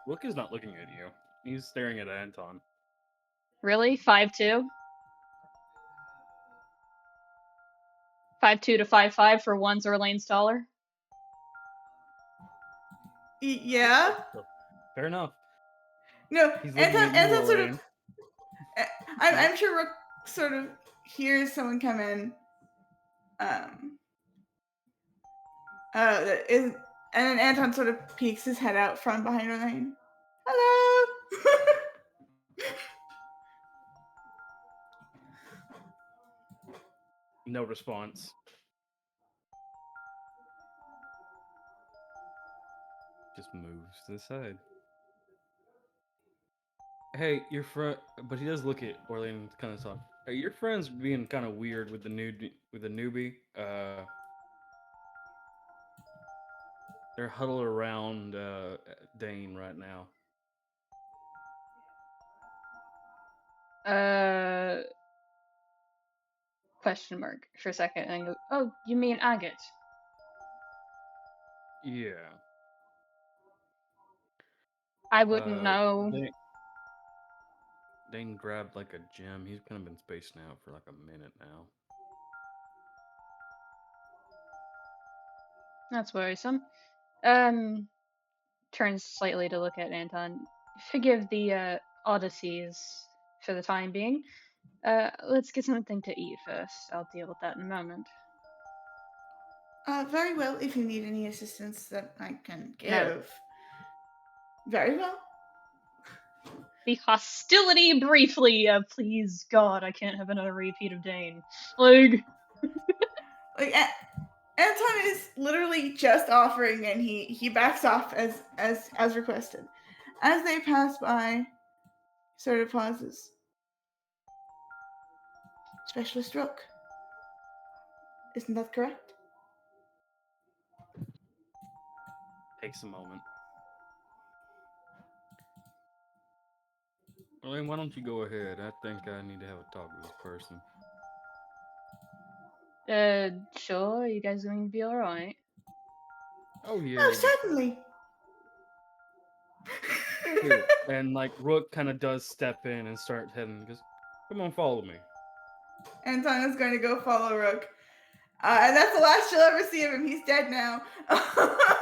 Rook is not looking at you. He's staring at Anton. Really? 5'2"? 5'2" to 5'5" for one's Orlain's taller? Yeah? Fair enough. No, He's looking at you, Anton sort of. Orlain. I'm sure Rook sort of hears someone come in. And then Anton sort of peeks his head out from behind Orlain. Hello! No response. Just moves to the side. Hey, your friend, but he does look at Orlain and kind of talk. Hey, your friend's being kind of weird with the newbie. They're huddled around Dein right now. Question mark for a second, and go, oh, you mean Agate? Yeah. I wouldn't know. Dein grabbed like a gem. He's kind of been spaced now for like a minute now. That's worrisome. Turns slightly to look at Anton. Forgive the oddities for the time being. Let's get something to eat first. I'll deal with that in a moment. Very well, if you need any assistance that I can give. No. Very well. The hostility briefly, please God, I can't have another repeat of Dein. Like Anton is literally just offering, and he backs off as requested. As they pass by, sort of pauses. Specialist Rook. Isn't that correct? Takes a moment. Orlain, why don't you go ahead? I think I need to have a talk with this person. sure, you guys going to be alright? Oh yeah. Oh, certainly. Here. And like Rook kind of does step in and start heading. He goes, "Come on, follow me." Anton is going to go follow Rook. And that's the last you'll ever see of him. He's dead now.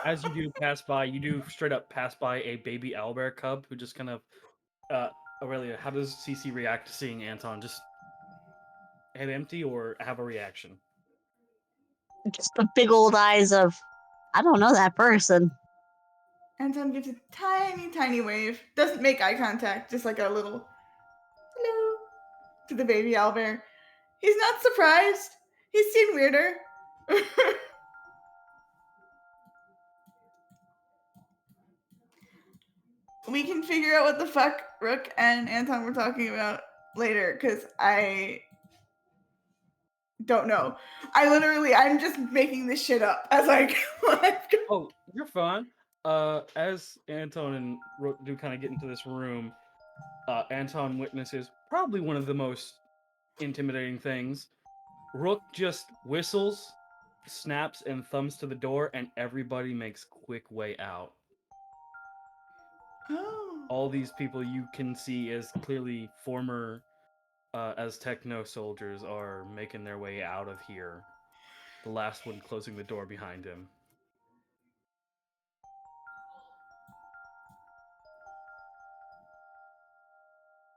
As you do pass by, you do straight up pass by a baby owlbear cub who just kind of. Aurelia, how does CC react to seeing Anton? Just head empty or have a reaction? Just the big old eyes of, I don't know that person. Anton gives a tiny, tiny wave. Doesn't make eye contact, just like a little hello to the baby owlbear. He's not surprised. He's seen weirder. We can figure out what the fuck Rook and Anton were talking about later, because I don't know. I'm just making this shit up as I go. Oh, you're fine. As Anton and Rook do kind of get into this room, Anton witnesses probably one of the most intimidating things. Rook just whistles, snaps, and thumbs to the door, and everybody makes quick way out. Oh. All these people you can see as clearly former as techno soldiers are making their way out of here. The last one closing the door behind him.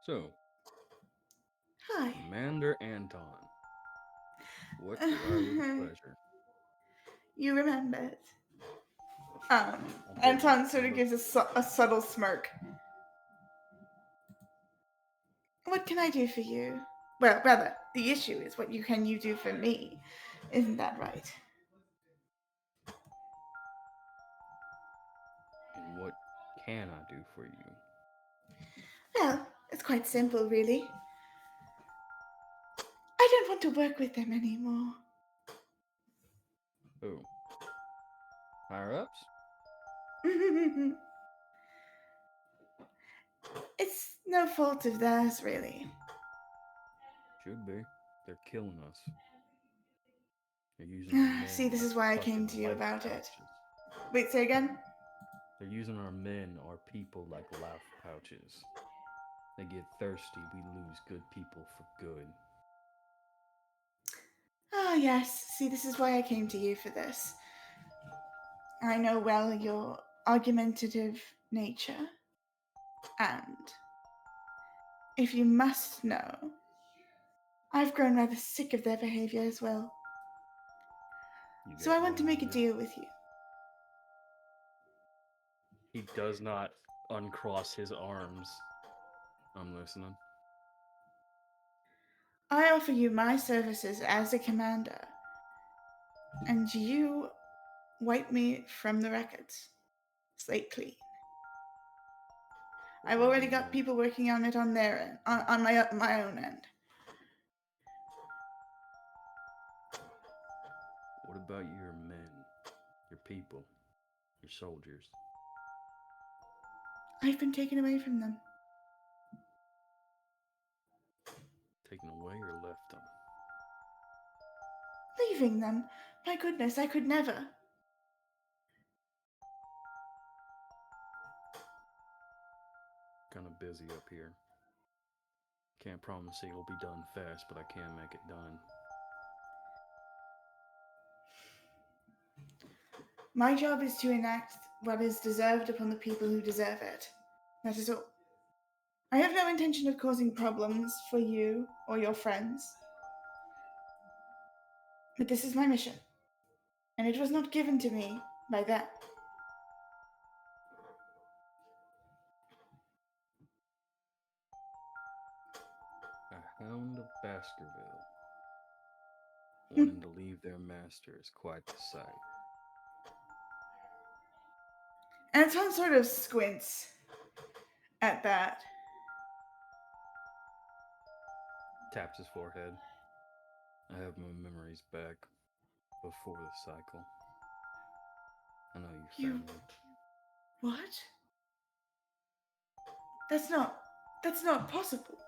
So, Hi. Commander Anton, what do I with pleasure? You remembered. Anton sort of gives a subtle smirk. What can I do for you? Well, rather, the issue is what can you do for me? Isn't that right? And what can I do for you? Well, it's quite simple, really. I don't to work with them anymore. Who? Higher ups? It's no fault of theirs, really. Should be. They're killing us. They're using our men. See, this like is why I fucking came to you life about it. pouches. Wait, say again? They're using our men, our people, like life pouches. They get thirsty, we lose good people for good. Ah, yes. See, this is why I came to you for this. I know well your argumentative nature. And if you must know, I've grown rather sick of their behavior as well. You So got I want to one make a here. deal with you. He does not uncross his arms. I'm listening. I offer you my services as a commander, and you wipe me from the records. Slate clean. I've What do already you got want? people working on it on their end, on my own end. What about your men? Your people? Your soldiers? I've been taken away from them. Taken away or left them? Leaving them? My goodness, I could never. Kinda busy up here. Can't promise it'll be done fast, but I can make it done. My job is to enact what is deserved upon the people who deserve it. That is all. I have no intention of causing problems for you or your friends. But this is my mission, and it was not given to me by them. A hound of Baskerville. Wanting to leave their master is quite the sight. Anton sort of squints at that. Taps his forehead. I have my memories back before the cycle. I know your You- family. What? That's not possible.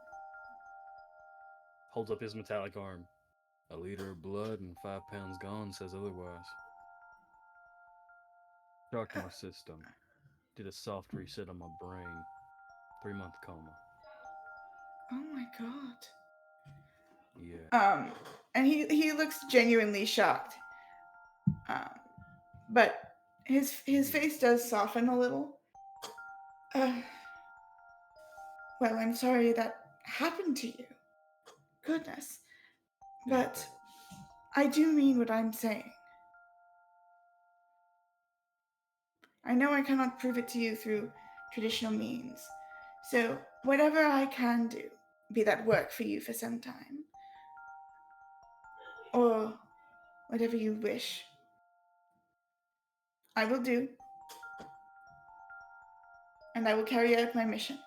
Holds up his metallic arm. A liter of blood and 5 pounds gone says otherwise. Shocked my system. Did a soft reset on my brain. 3-month coma. Oh my god. Yeah. And he looks genuinely shocked. But his face does soften a little. Well, I'm sorry that happened to you. Goodness. But I do mean what I'm saying. I know I cannot prove it to you through traditional means. So, whatever I can do, be that work for you for some time, or whatever you wish, I will do. And I will carry out my mission.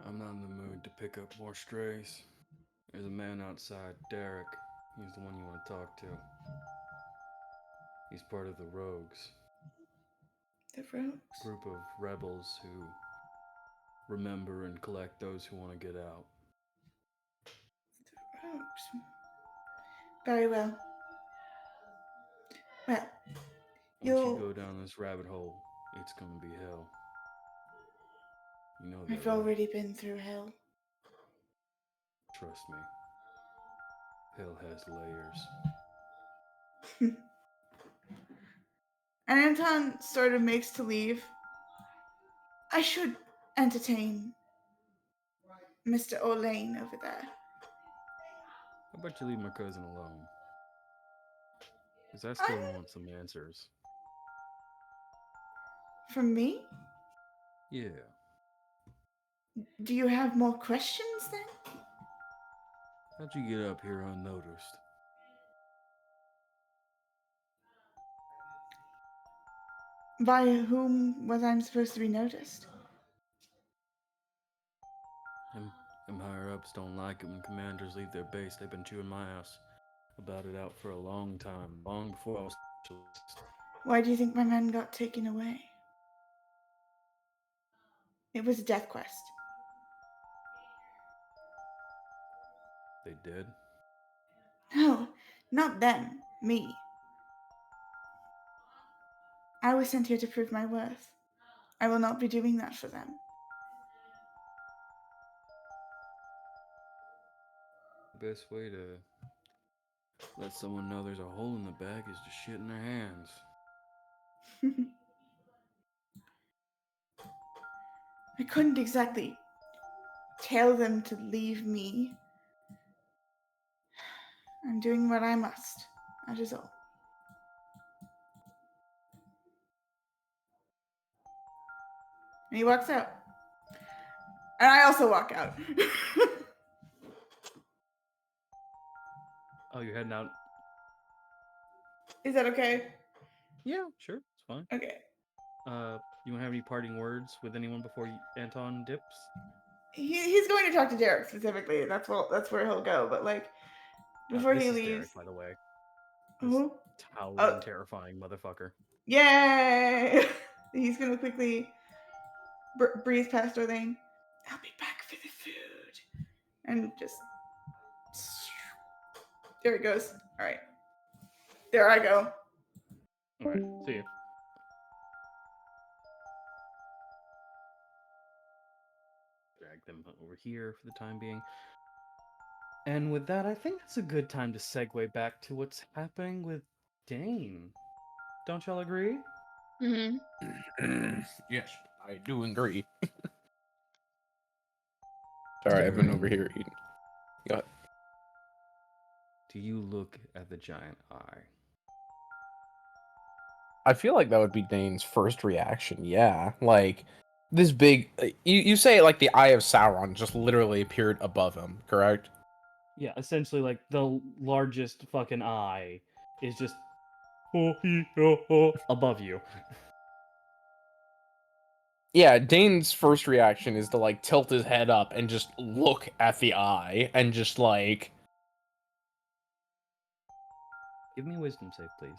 I'm not in the mood to pick up more strays. There's a man outside, Derek. He's the one you want to talk to. He's part of the Rogues. The rogues. Group of rebels who remember and collect those who want to get out. The rogues. Very well. Well, Once you'll. you go down this rabbit hole, it's gonna be hell. You know that, I've right? already been through hell. Trust me. Hell has layers. And Anton sort of makes to leave. I should entertain Mr. Orlain over there. How about you leave my cousin alone? Because I still want some answers. From me? Yeah. Do you have more questions then? How'd you get up here unnoticed? By whom was I supposed to be noticed? ups don't like it when commanders leave their base. They've been chewing my ass about it out for a long time, long before I was specialist. Why do you think my men got taken away? It was a death quest. They did. No, not them. Me. I was sent here to prove my worth. I will not be doing that for them. The best way to let someone know there's a hole in the bag is to shit in their hands. I couldn't exactly tell them to leave me. I'm doing what I must. That is all. And he walks out. And I also walk out. Oh, you're heading out? Is that okay? Yeah, sure, it's fine. Okay. You want to have any parting words with anyone before Anton dips? He's going to talk to Derek specifically. That's where he'll go. But like before This he is leaves. Derek, by the way. This Who? towering, terrifying motherfucker. Yay! He's gonna quickly breeze past Orlain. I'll be back for the food. And just there he goes. All right. There I go. All right, see you. Drag them over here for the time being. And with that, I think it's a good time to segue back to what's happening with Dane. Don't y'all agree? Mm-hmm. Yes, I do agree. Sorry, I've been over here eating. Got Do you look at the giant eye? I feel like that would be Dane's first reaction. Yeah, like this big. You say like the Eye of Sauron just literally appeared above him, correct? Yeah, essentially, like the largest fucking eye is just above you. Yeah, Dane's first reaction is to like tilt his head up and just look at the eye and just like. Give me a wisdom save, please.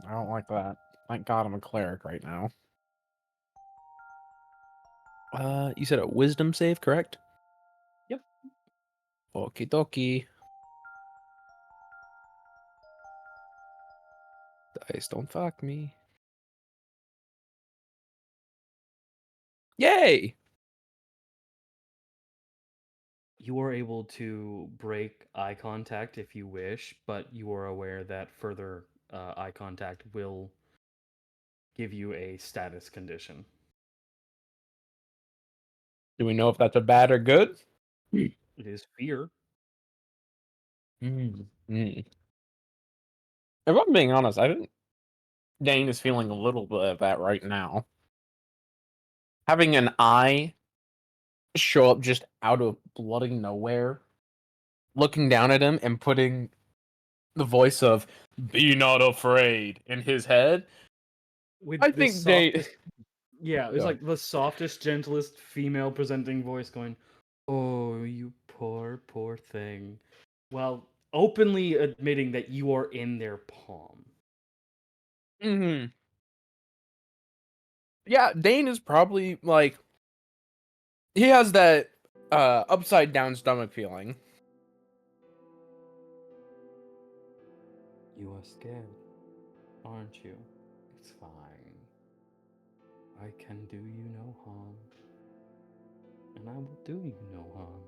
I don't like that. Thank God I'm a cleric right now. You said a wisdom save, correct? Yep. Okie dokie. Dice don't fuck me. Yay! You are able to break eye contact if you wish, but you are aware that further eye contact will give you a status condition. Do we know if that's a bad or good? It is fear. Mm. If I'm being honest, I think Dane is feeling a little bit of that right now. Having an eye show up just out of bloody nowhere, looking down at him and putting the voice of "Be not afraid" in his head. With I the think Dane. softest, yeah, it's Yeah. like the softest, gentlest female presenting voice going, "Oh, you poor, poor thing," while openly admitting that you are in their palm. Mm-hmm. Yeah, Dane is probably like he has that upside down stomach feeling. You are scared, aren't you? It's fine. I can do you no harm, and I will do you no harm.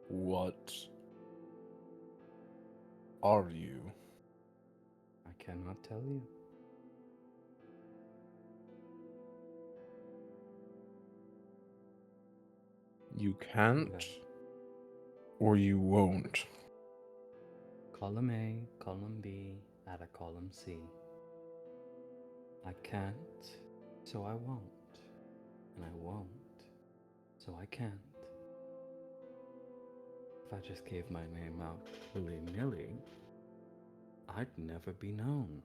What are you? I cannot tell you. You can't, or you won't. Column A, column B, add a column C. I can't, so I won't. And I won't, so I can't. If I just gave my name out willy-nilly, I'd never be known.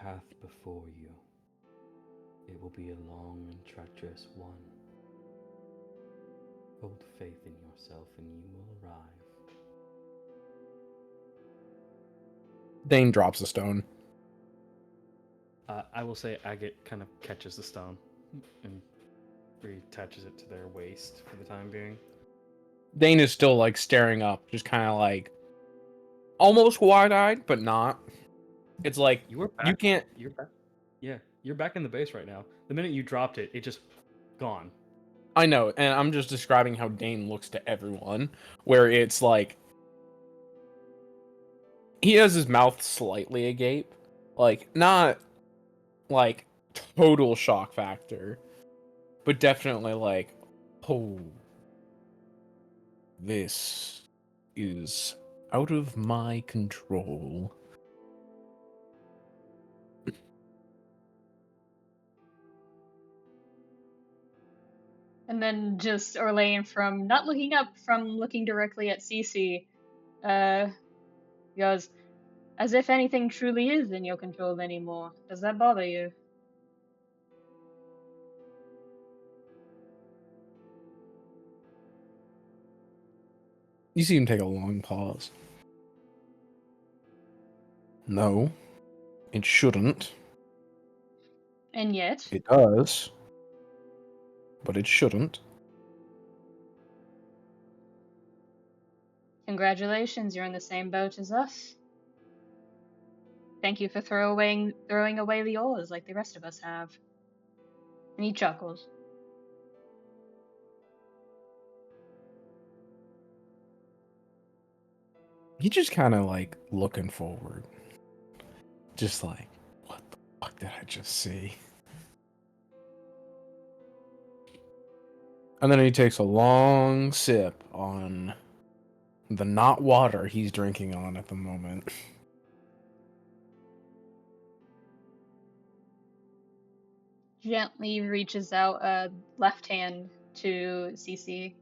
path before you. It will be a long and treacherous one. Hold faith in yourself and you will arrive. Dane drops a stone. I will say Agate kind of catches the stone and reattaches it to their waist for the time being. Dane is still like staring up, just kind of like almost wide-eyed, but not. It's like You were back. you can't. You're back. Yeah, you're back in the base right now. The minute you dropped it, it just gone. I know, and I'm just describing how Dane looks to everyone, where it's like he has his mouth slightly agape, like not like total shock factor, but definitely like, oh, this is out of my control. And then just Orlain, from not looking up, from looking directly at Cece, goes, as if anything truly is in your control anymore. Does that bother you? You see him take a long pause. No, it shouldn't. And yet, It does, but it shouldn't. congratulations, you're in the same boat as us. Thank you for throwing away the oars like the rest of us have. And he chuckles. He just kind of like looking forward. Just like, what the fuck did I just see? And then he takes a long sip on the not water he's drinking on at the moment. Gently reaches out a left hand to Cece.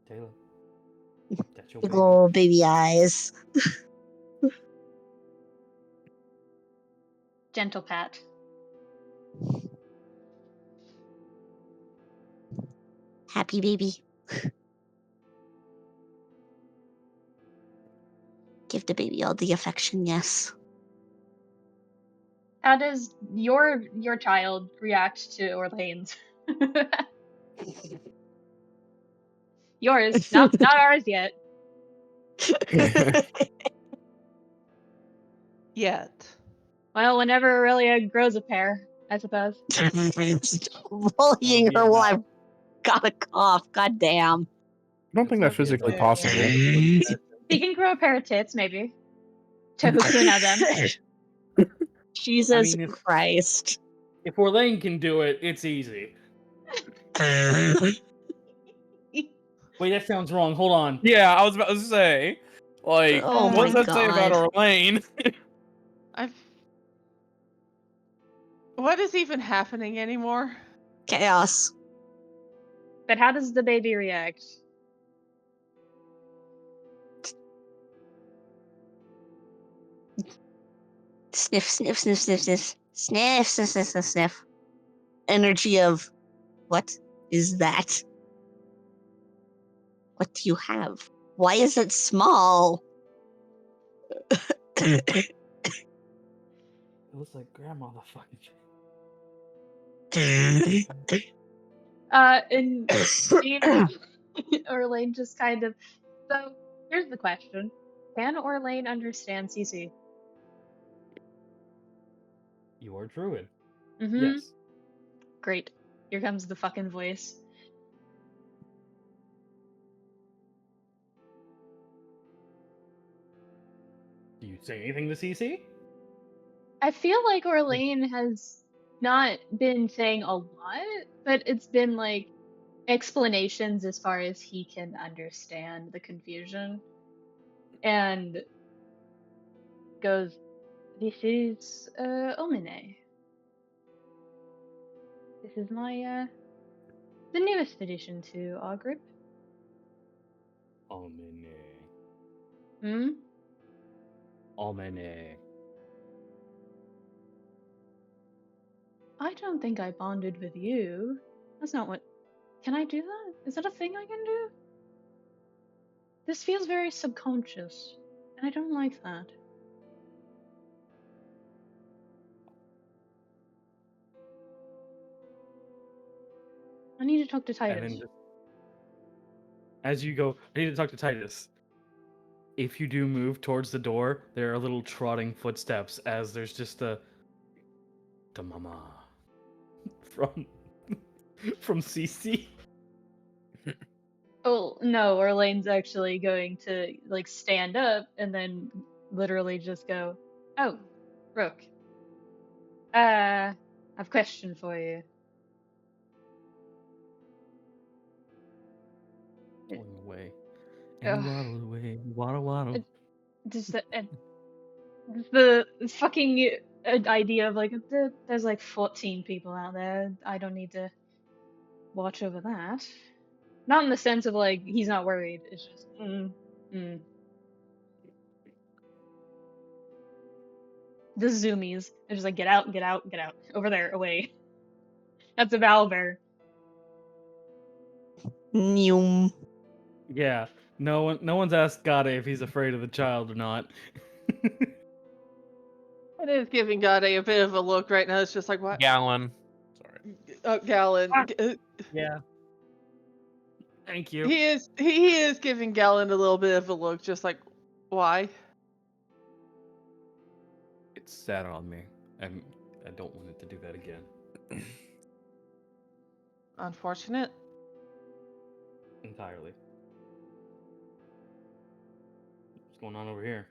Tala, that's your Big baby. old baby eyes. Gentle pat. Happy baby. Give the baby all the affection, yes. How does your child react to Orlain's? Yours, not ours yet. Yet. Well, whenever Aurelia grows a pair, I suppose. Bullying be her a while nice- I've got a cough. God damn. I don't think that's That'd be a physically nice- possible. He can grow a pair of tits, maybe. To Hukuna them. Jesus if- Christ. If Orlain can do it, it's easy. Wait, that sounds wrong. Hold on. Yeah, I was about to say, like, Oh what's my that say about God. Orlain? What is even happening anymore? Chaos. But how does the baby react? Sniff, sniff, sniff, sniff, sniff. Sniff, sniff, sniff, sniff, sniff. Energy of what is that? What do you have? Why is it small? It looks like grandma the fucking. And Orlain just kind of. So here's the question: can Orlain understand Cece? You are druid. Mm-hmm. Yes. Great. Here comes the fucking voice. Do you say anything to CC? I feel like Orlain has not been saying a lot, but it's been like explanations as far as he can understand the confusion. And goes, this is Omine. This is my the newest addition to our group. Almene. Hmm? Almene. I don't think I bonded with you. That's not what. Can I do that? Is that a thing I can do? This feels very subconscious, and I don't like that. I need to talk to And Titus. then just, as you go, I need to talk to Titus. If you do move towards the door, there are little trotting footsteps as there's just the mama from from CC. Oh no, Orlain's actually going to like stand up and then literally just go, "Oh, Rook. I've a question for you." Going away. Ugh. And waddle away. Waddle waddle. Just the fucking idea of like there's like 14 people out there. I don't need to watch over that. Not in the sense of like he's not worried. It's just the zoomies. They're just like get out, get out, get out. Over there, away. That's a Valbear. Noom. Yeah. No one's asked Agate if he's afraid of the child or not. It is giving Agate a bit of a look right now. It's just like, what? Gallon. Sorry. Gallon. Ah. Yeah. Thank you. He is giving Gallon a little bit of a look, just like, why? It sat on me, and I don't want it to do that again. Unfortunate. Entirely. What's going on over here?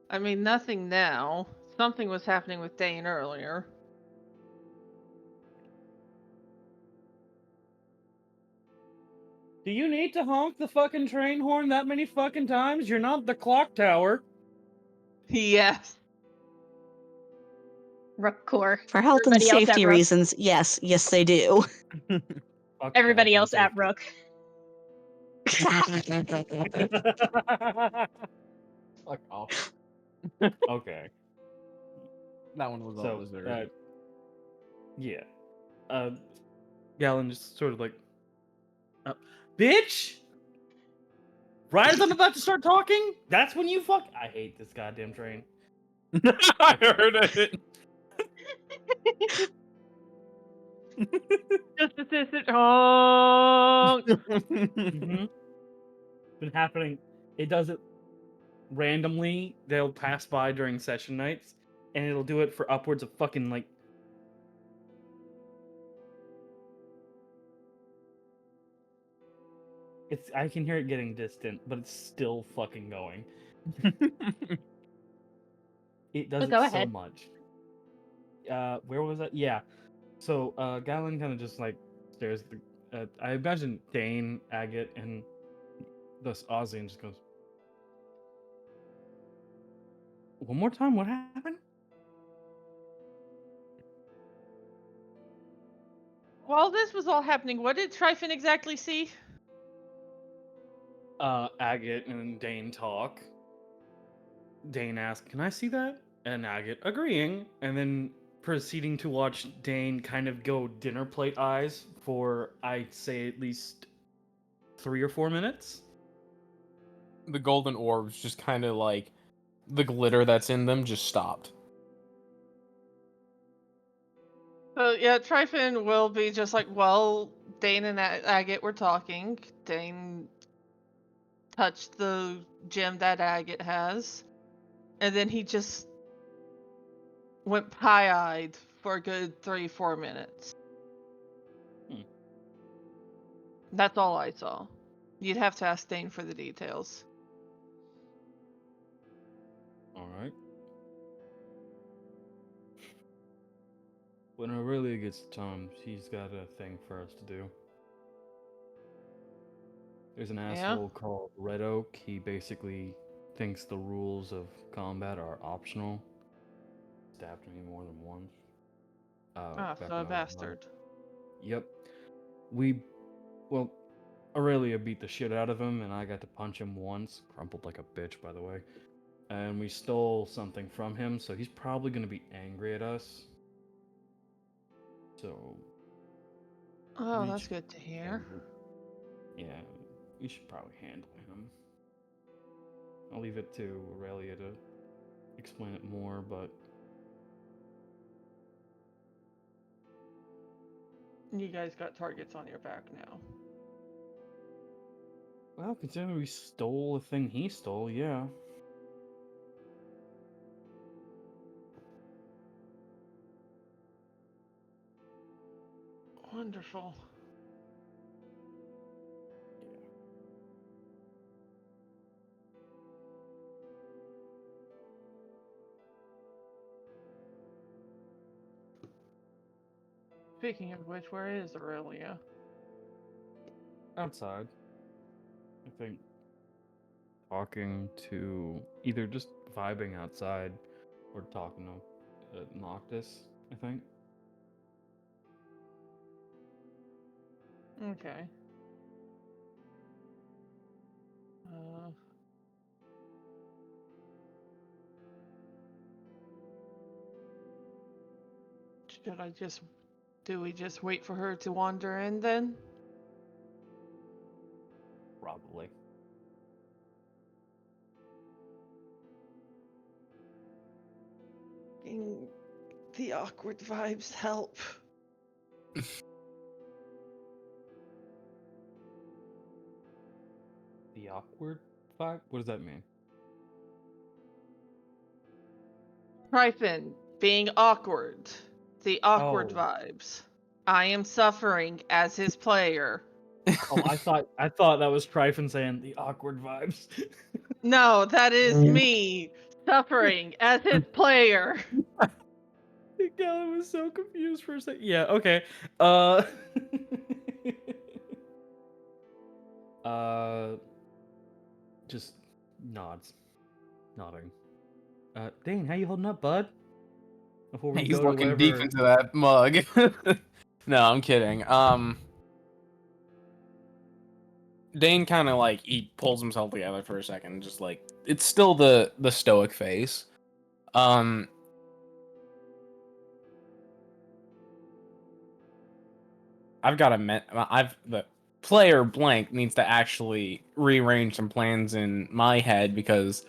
I mean, nothing now. Something was happening with Dein earlier. Do you need to honk the fucking train horn that many fucking times? You're not the clock tower. Yes. Rook core. For health and Everybody else at safety Rook. reasons, yes, they do. Fuck Everybody health else and at Rook. safety. Fuck off. Okay. That one was all So, deserved. yeah. Gallon just sort of like, bitch! Right as I'm about to start talking, that's when you fuck. I hate this goddamn train. I heard it. Just assistant honk. Mm-hmm. Been happening. It does it randomly. They'll pass by during session nights, and it'll do it for upwards of fucking like. It's. I can hear it getting distant, but it's still fucking going. It does Go it so ahead. much. Where was that? Yeah. So, Gallon kind of just like stares at the. I imagine Dein, Agate, and thus Ozzy, and just goes, "One more time, what happened?" While this was all happening, what did Tryphon exactly see? Agate and Dein talk. Dein asks, "Can I see that?" And Agate agreeing, and then proceeding to watch Dein kind of go dinner plate eyes for, I'd say, at least 3 or 4 minutes. The golden orbs just kind of like the glitter that's in them just stopped. So yeah, Tryphon will be just like, well, Dein and Agate were talking. Dein touched the gem that Agate has, and then he just went pie-eyed for a good 3-4 minutes. That's all I saw. You'd have to ask Dein for the details. Alright. When Aurelia gets the time, she's got a thing for us to do. There's an Yeah? asshole called Red Oak. He basically thinks the rules of combat are optional. Stabbed me more than once. Back So when I a was young. bastard. Yep. Well, Aurelia beat the shit out of him, and I got to punch him once. Crumpled like a bitch, by the way. And we stole something from him, so he's probably gonna be angry at us. So. Oh, we that's should good to hear. handle- Yeah, we should probably handle him. I'll leave it to Aurelia to explain it more, but You guys got targets on your back now. well, considering we stole a thing he stole, yeah. Wonderful. Speaking of which, where is Aurelia? Outside, I think talking to either just vibing outside or talking to Noctis, I think. Okay. Should I just... Do we just wait for her to wander in then? Probably. The awkward vibes help. The awkward vibe? What does that mean? Tryphon, being awkward. The awkward Oh. vibes. I am suffering as his player. Oh, I thought that was Tryphon saying the awkward vibes. No, that is me suffering as his player. Galen was so confused for a second. Yeah, okay. Just nodding. Dane, how you holding up, bud? Before we He's go to looking wherever... deep into that mug. No, I'm kidding. Dane kind of like he pulls himself together for a second, just like it's still the stoic face. The player blank needs to actually rearrange some plans in my head because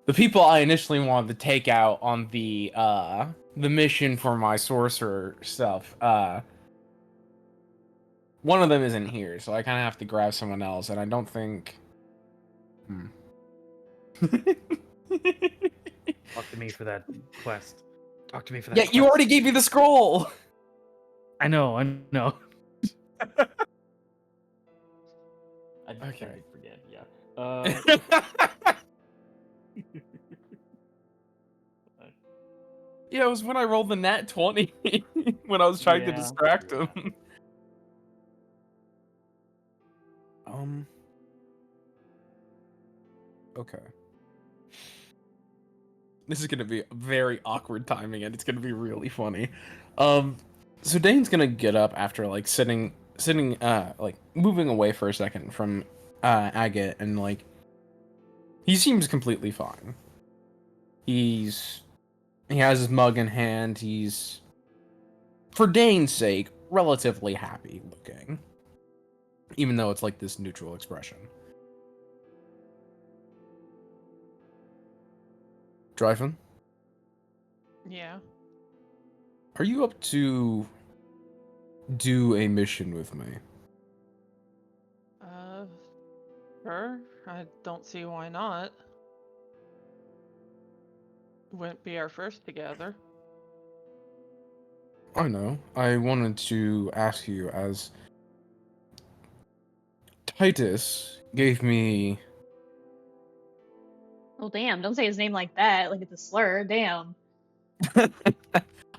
the people I initially wanted to take out on the mission for my sorcerer stuff, one of them isn't here, so I kind of have to grab someone else, and I don't think. Talk to me for that quest. Talk to me for that Yeah, quest. you already gave me the scroll! I know. Okay. I forget, yeah. Yeah, it was when I rolled the nat 20 when I was trying to Yeah, distract yeah. him. Okay. This is gonna be a very awkward timing, and it's gonna be really funny. So Dane's gonna get up after like sitting, like moving away for a second from Agate, and like he seems completely fine. He has his mug in hand. He's, for Dane's sake, relatively happy looking, even though it's like this neutral expression. Tryphon? Yeah. Are you up to do a mission with me? Sure. I don't see why not. Wouldn't be our first together. I know. I wanted to ask you, as Titus gave me... Well, damn, don't say his name like that, like it's a slur. Damn.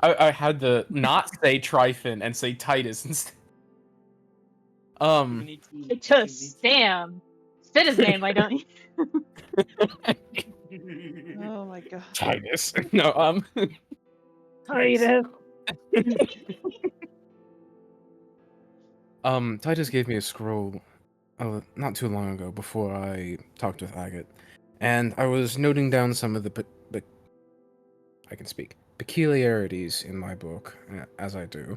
I had to not say Tryphon and say Titus instead. Just damn. Spit his name, why don't you? Oh my god. Titus. No, Titus. Titus gave me a scroll not too long ago before I talked with Agate, and I was noting down some of the I can speak peculiarities in my book, as I do,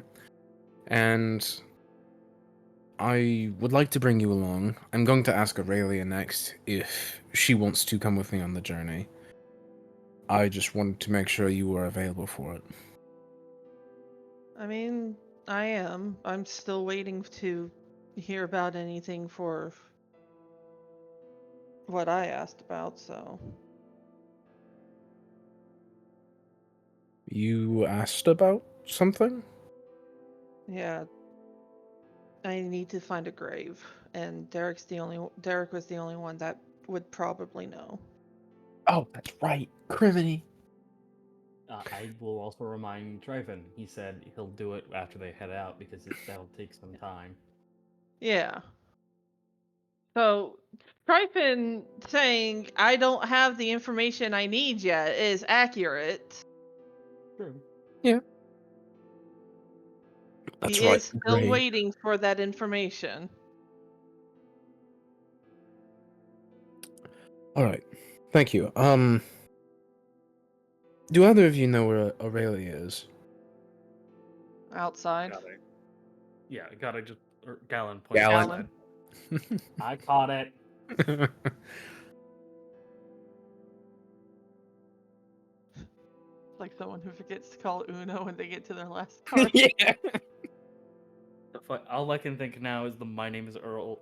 and I would like to bring you along. I'm going to ask Aurelia next if she wants to come with me on the journey. I just wanted to make sure you were available for it. I mean, I am. I'm still waiting to hear about anything for what I asked about, so. You asked about something? Yeah. I need to find a grave, and Derek was the only one that would probably know. Oh, that's right. Criminy. I will also remind Tryphon. He said he'll do it after they head out because that'll take some time. Yeah. So, Tryphon saying I don't have the information I need yet is accurate. True. That's He right. is still Great. waiting for that information. All right. Thank you. Do either of you know where Aurelia is? Outside. Yeah, gotta just Gallon point Gallon. outside. I caught it. Like someone who forgets to call Uno when they get to their last card. Yeah. All I can think now is the "My name is Earl"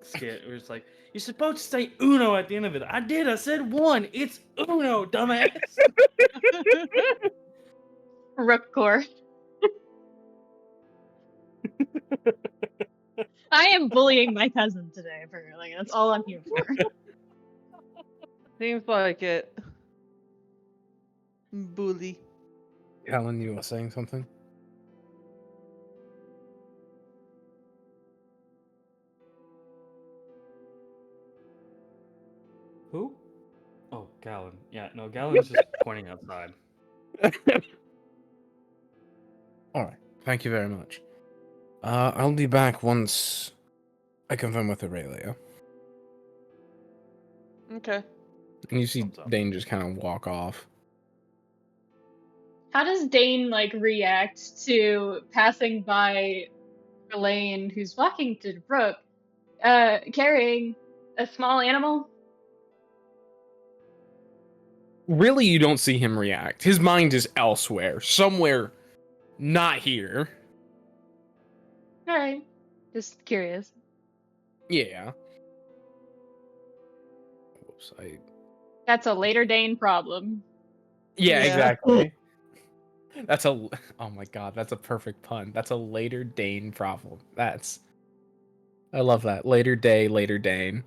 skit. Where it's like, you're supposed to say Uno at the end of it. I did. I said one. It's Uno, dumbass. Rookcore. I am bullying my cousin today, apparently. That's all I'm here for. Seems like it. Bully. Alan, you were saying something? Who? Oh, Gallon. Yeah, no, Gallon's just pointing outside. All right. Thank you very much. I'll be back once I confirm with Aurelia. Okay. And you see Thumbs up. Dane just kind of walk off. How does Dein react to passing by Orlain, who's walking to the brook, carrying a small animal? Really, you don't see him react. His mind is elsewhere, somewhere not here. Alright. Just curious. Yeah. Whoops, That's a later Dein problem. Yeah, Yeah. exactly. Oh my god, that's a perfect pun. That's a later Dane problem. I love that. Later day, later Dane.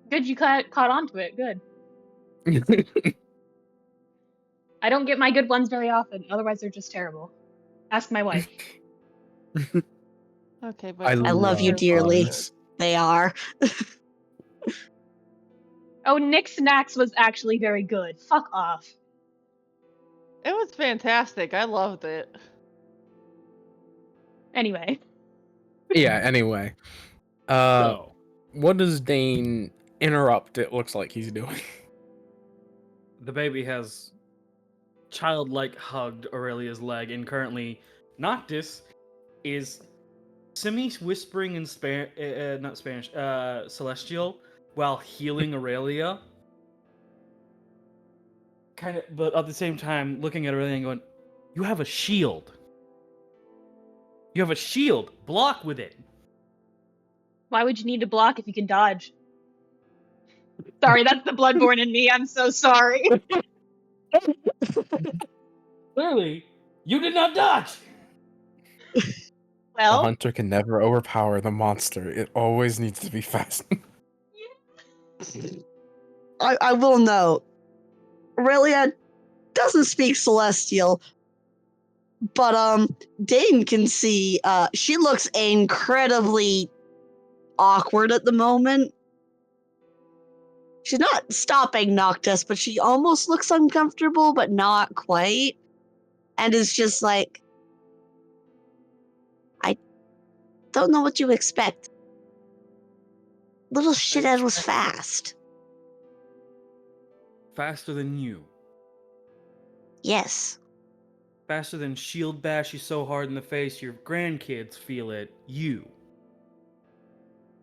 Good you caught on to it. Good. I don't get my good ones very often. Otherwise, they're just terrible. Ask my wife. Okay, but I I love you love dearly. puns. They are. Oh, Nick Snacks was actually very good. Fuck off. it was fantastic. I loved it. Anyway. Yeah, anyway. So, What does Dane interrupt it looks like he's doing? the baby has childlike hugged Aurelia's leg, and currently Noctis is semi-whispering in not Spanish, Celestial, while healing Aurelia. Kind of, but at the same time, looking at Aurelia and going, "You have a shield. You have a shield. Block with it." Why would you need to block if you can dodge? Sorry, that's the Bloodborne in me. I'm so sorry. Clearly, you did not dodge. The Well, hunter can never overpower the monster. It always needs to be fast. I will note, Aurelia doesn't speak Celestial, but Dane can see. She looks incredibly awkward at the moment. She's not stopping Noctis, but she almost looks uncomfortable, but not quite. And is just like, I don't know what you expect. Little shithead was fast. Faster than you. Yes. Faster than shield bash you so hard in the face your grandkids feel it. You.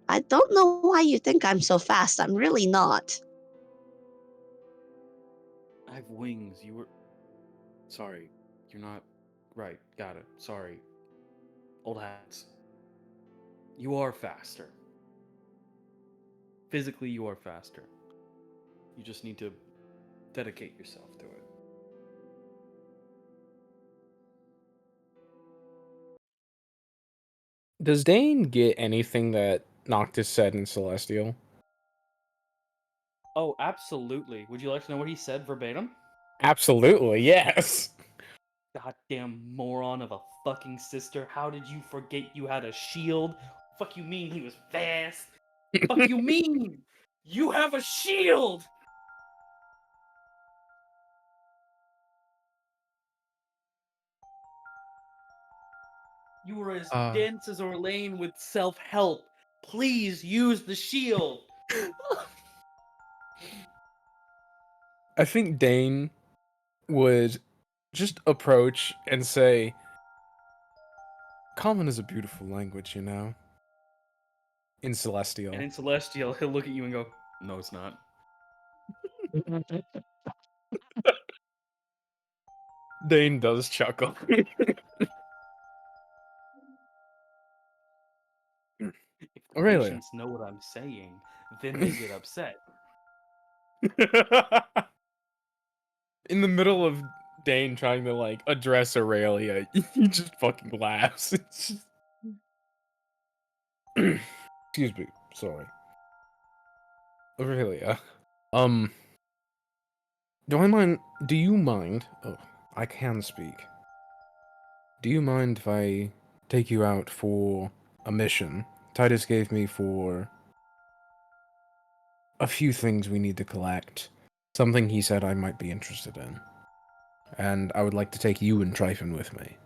I don't know why you think I'm so fast. I'm really not. I have wings. You were. Sorry. You're not. Right. Got it. Sorry. Old hats. You are faster. Physically, you are faster. You just need to dedicate yourself to it. Does Dane get anything that Noctis said in Celestial? Oh, absolutely. Would you like to know what he said verbatim? Absolutely, yes. Goddamn moron of a fucking sister. How did you forget you had a shield? Fuck you mean he was fast? Fuck you mean? You have a shield! You were as dense as Orlain with self-help. Please use the shield! I think Dane would just approach and say, Common is a beautiful language, you know? In Celestial. And in Celestial, he'll look at you and go, no, it's not. Dane does chuckle. If the Aurelia. patients know what I'm saying, then they get upset. In the middle of Dane trying to, like, address Aurelia, he just fucking laughs. It's just... Excuse me, sorry. Aurelia, do you mind, oh, I can speak. Do you mind if I take you out for a mission Titus gave me for a few things we need to collect? Something he said I might be interested in. And I would like to take you and Tryphon with me.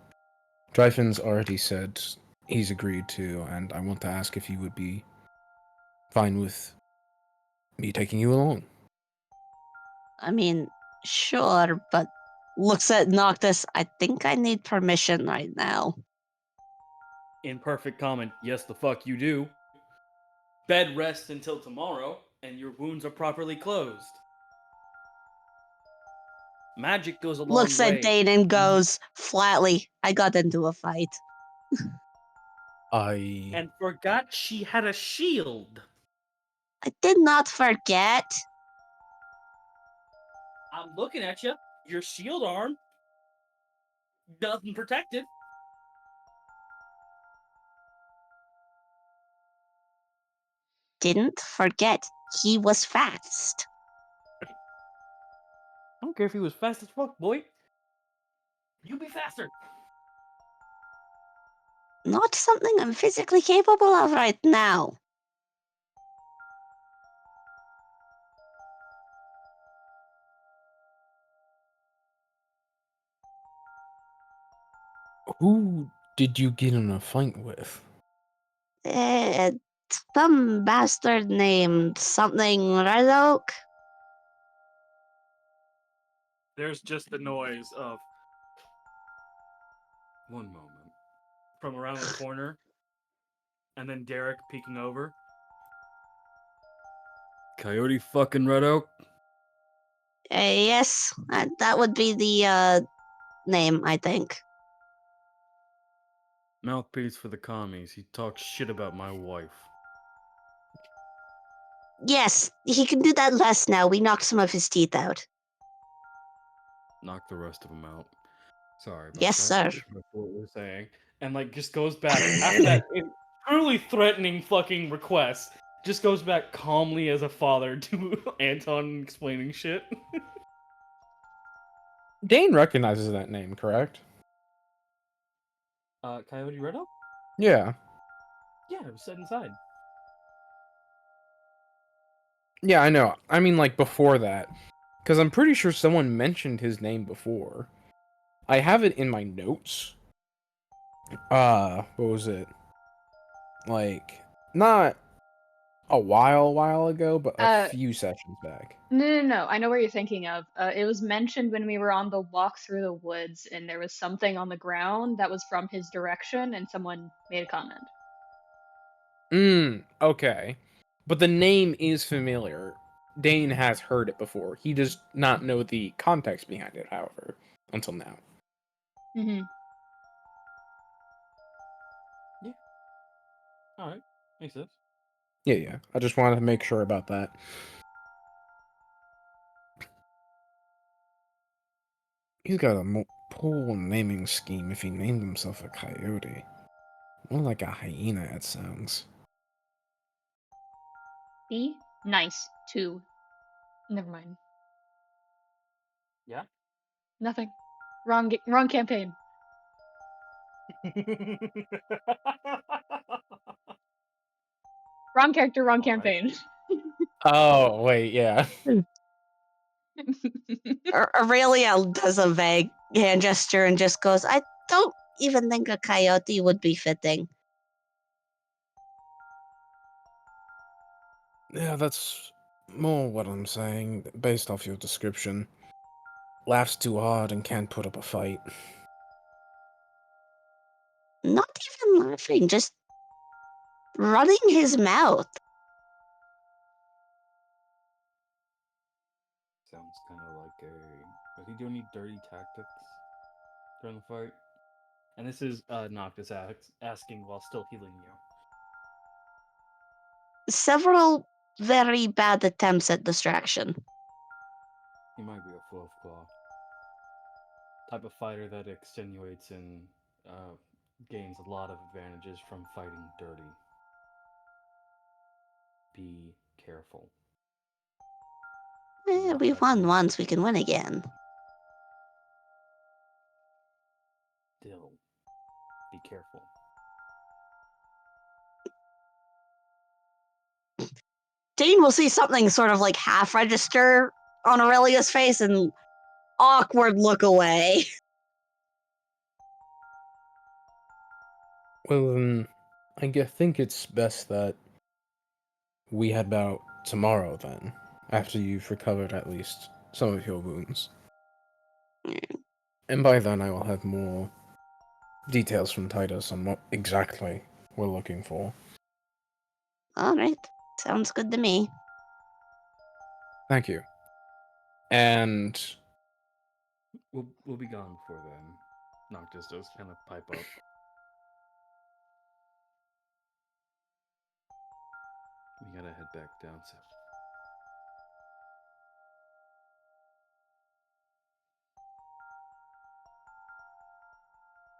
Tryphon's already said he's agreed to, and I want to ask if you would be fine with me taking you along. I mean, sure, but looks at Noctis. I think I need permission right now. In perfect comment, yes, the fuck you do. Bed rest until tomorrow, and your wounds are properly closed. Magic goes a long Looks at way. Dane and goes flatly, I got into a fight. And forgot she had a shield. I did not forget. I'm looking at you. Your shield arm doesn't protect it. Didn't forget. He was fast. I don't care if he was fast as fuck, boy. You be faster. Not something I'm physically capable of right now. Who did you get in a fight with? Some bastard named something Red Oak. There's just the noise of one moment from around the corner, and then Derek peeking over. Coyote fucking Red Oak? Yes, that would be the name, I think. Mouthpiece for the commies. He talks shit about my wife. Yes, he can do that less now. We knocked some of his teeth out. Knock the rest of them out. Sorry about Yes, that. sir. That's what we're saying. And like just goes back after that truly threatening fucking request. Just goes back calmly as a father to Anton explaining shit. Dane recognizes that name, correct? Coyote Red Oak? Yeah. Yeah, it was set inside. Yeah, I know. I mean, like, before that. Because I'm pretty sure someone mentioned his name before. I have it in my notes. What was it? Like, not a while ago, but a Uh, few sessions back. no. I know where you're thinking of. It was mentioned when we were on the walk through the woods, and there was something on the ground that was from his direction, and someone made a comment. Okay. But the name is familiar. Dane has heard it before. He does not know the context behind it, however, until now. Mm-hmm. All right, makes sense. Yeah. I just wanted to make sure about that. He's got a poor naming scheme if he named himself a coyote. More like a hyena, it sounds. Be nice to. Never mind. Yeah. Nothing. Wrong campaign. Wrong character, wrong All right. campaign. Oh, wait, yeah. Aurelia does a vague hand gesture and just goes, I don't even think a coyote would be fitting. Yeah, that's more what I'm saying, based off your description. Laughs too hard and can't put up a fight. Not even laughing, just running his mouth. Sounds kind of like a. Does he do any dirty tactics during the fight? And this is Noctis asking while still healing you. Several very bad attempts at distraction. He might be a fluff claw. Type of fighter that extenuates and gains a lot of advantages from fighting dirty. Be careful. Not We let won him once, we can win again. still be careful. Dean will see something sort of like half register on Aurelia's face and awkward look away. Well, then, think it's best that we head out tomorrow, then, after you've recovered at least some of your wounds. And by then I will have more details from Titus on what exactly we're looking for. Alright, sounds good to me. Thank you. And We'll be gone before then. Noctis does kind of pipe up. We gotta head back down south.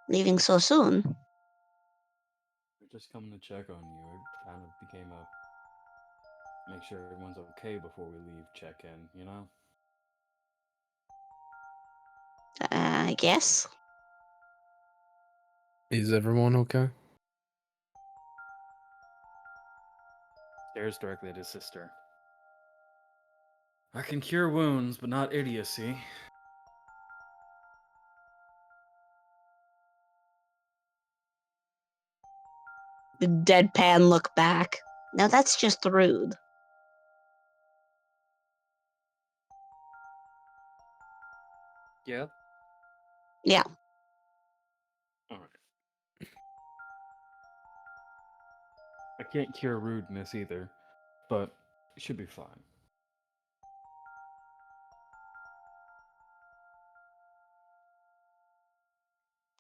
Leaving so soon? We're just coming to check on you. It kind of became a make sure everyone's okay before we leave check in, you know? I guess. is everyone okay? Stares directly at his sister. I can cure wounds, but not idiocy. The deadpan look back. Now that's just rude. Yeah? Yeah. Alright. I can't cure rudeness either, but it should be fine.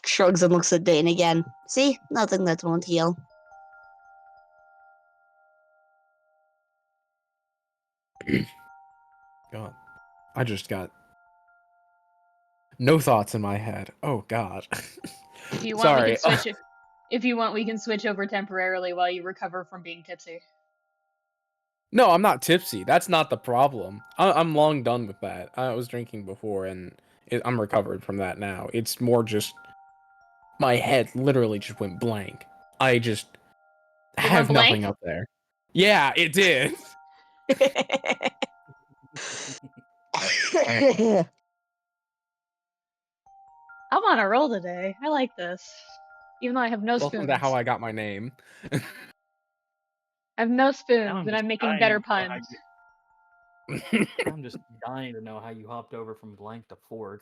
Shrugs and looks at Dane again. See? Nothing that won't heal. God. I just got no thoughts in my head. Oh, God. If you want, we Sorry. can switch it. If you want, we can switch over temporarily while you recover from being tipsy. No, I'm not tipsy. That's not the problem. I'm long done with that. I was drinking before, and I'm recovered from that now. It's more just my head literally just went blank. I just It went have blank? nothing up there. Yeah, it did. I'm on a roll today. I like this. Even though I have no Welcome spoons. to how I got my name. I have no Now spoons, I'm and just I'm making dying better to know how puns. I'm just dying to know how you hopped over from blank to Ford.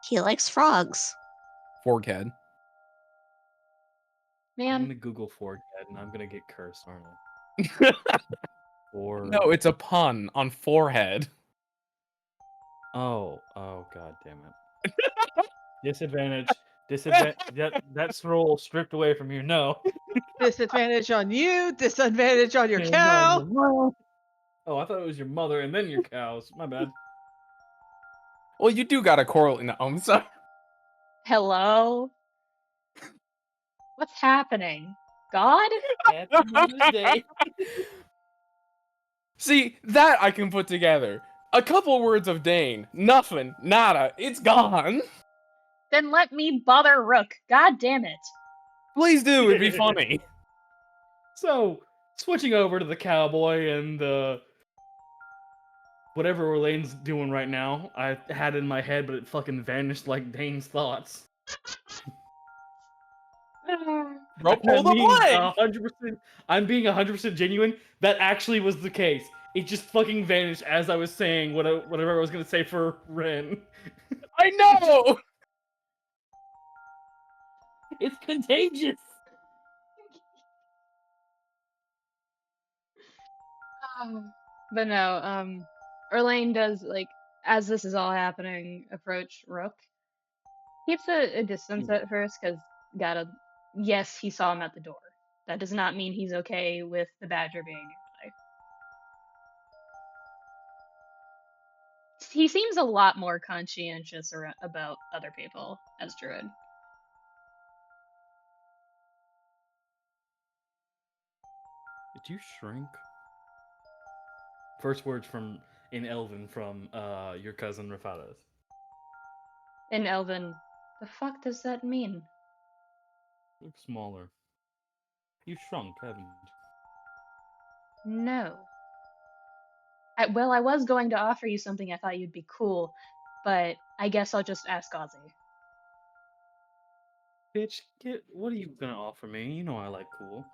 He likes frogs. Forkhead. I'm Man, gonna Google Fordhead and I'm gonna get cursed, aren't I? Or No, it's a pun on forehead. oh god damn it. Disadvantage. That's roll stripped away from you. No. Disadvantage on you, disadvantage on your And on cow. your mom. Oh, I thought it was your mother and then your cows. My bad. Well, you do got a coral in the I'm sorry. hello? What's happening? God? Happy Mother's Day. See, that I can put together. A couple words of Dane. Nothing. Nada. It's gone. Then let me bother Rook. God damn it. Please do. It'd be funny. So, switching over to the cowboy and whatever Orlain's doing right now, I had it in my head, but it fucking vanished like Dane's thoughts. Bro, pull I'm the being blank. 100%. I'm being 100% genuine. That actually was the case. It just fucking vanished as I was saying whatever I was gonna say for Ren. I know. It's contagious. But no, Orlain does, like, as this is all happening, approach Rook. Keeps a distance at first, because yes, he saw him at the door. That does not mean he's okay with the badger being nearby. He seems a lot more conscientious about other people as Druid. Did you shrink? First words from in Elven from your cousin Rafadas. In Elven, the fuck does that mean? Look smaller. You shrunk, haven't you? No. Well, I was going to offer you something I thought you'd be cool, but I guess I'll just ask Ozzy. Bitch, what are you gonna offer me? You know I like cool.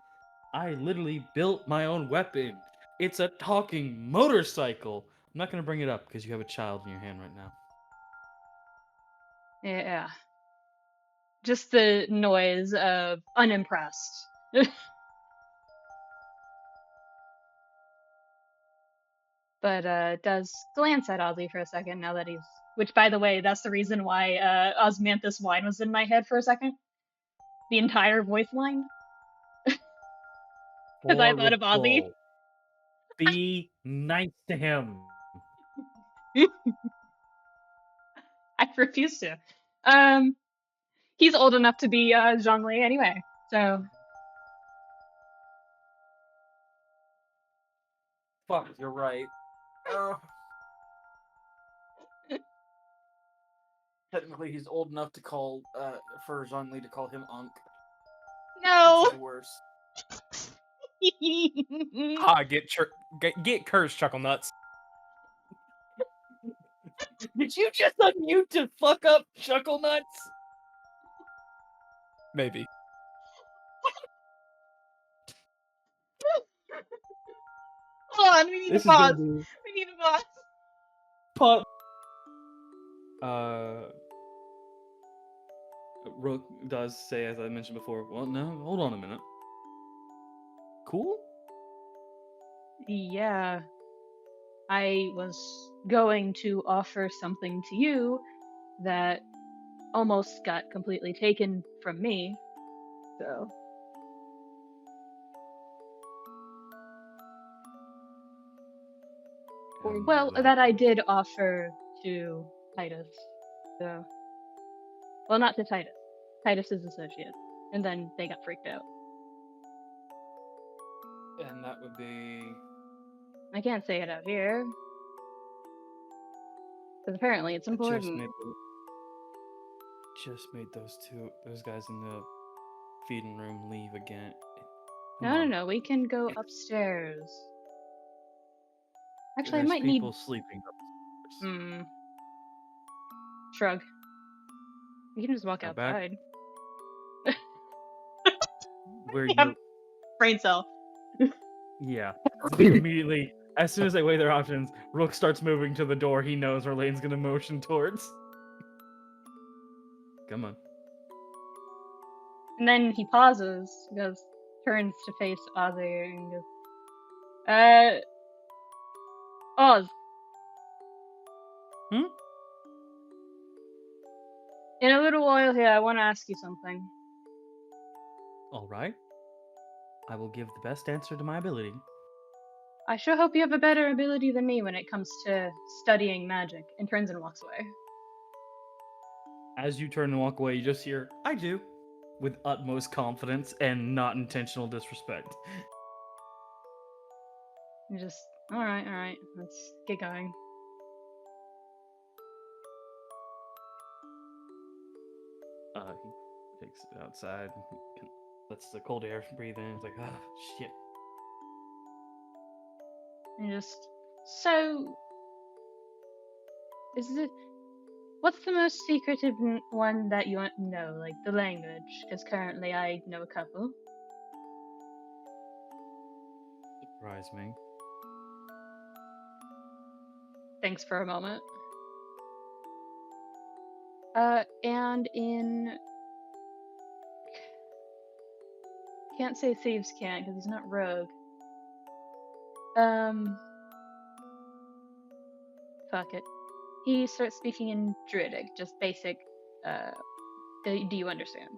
I literally built my own weapon. It's a talking motorcycle. I'm not gonna bring it up because you have a child in your hand right now. Yeah. Just the noise of unimpressed. But does glance at Ozzy for a second now that he's. Which, by the way, that's the reason why Osmanthus wine was in my head for a second. The entire voice line. Because I thought of Ozzy. Horrible. Be nice to him. I refuse to. He's old enough to be Zhongli anyway, so. Fuck, you're right. Technically, he's old enough to call for Zhongli to call him Unk. No! It's the worst. Ah, get cursed, Chuckle Nuts. Did you just unmute to fuck up Chuckle Nuts? Maybe. Hold on, we need This to is gonna pause. be We need to pause. pop. Rook does say, as I mentioned before, well, no, hold on a minute. Cool? Yeah. I was going to offer something to you that almost got completely taken from me. So. And Well, that I did offer to Titus. So. Well, not to Titus. Titus's associate. And then they got freaked out. And that would be. I can't say it out here. Because apparently it's important. Just made those guys in the feeding room leave again. Come No, on. we can go upstairs. Actually, I There's might need. people sleeping upstairs. Hmm. Shrug. We can just walk Now back outside. where Yeah, you, brain cell. yeah. Immediately, as soon as they weigh their options, Rook starts moving to the door he knows Orlain's gonna motion towards. Come on. And then he pauses, turns to face Ozzy and goes, Oz. Hmm? In a little while here, I want to ask you something. All right. I will give the best answer to my ability. I sure hope you have a better ability than me when it comes to studying magic. And turns and walks away. As you turn and walk away, you just hear, I do, with utmost confidence and not intentional disrespect. You just, alright, let's get going. He takes it outside, lets the cold air breathe in. It's like, ah, shit. And just, so, what's the most secretive one that you know, like the language? Because currently I know a couple. Surprise me. Thanks for a moment. And in... Can't say Thieves can't, because he's not rogue. Fuck it. He starts speaking in Druidic, just basic, do you understand?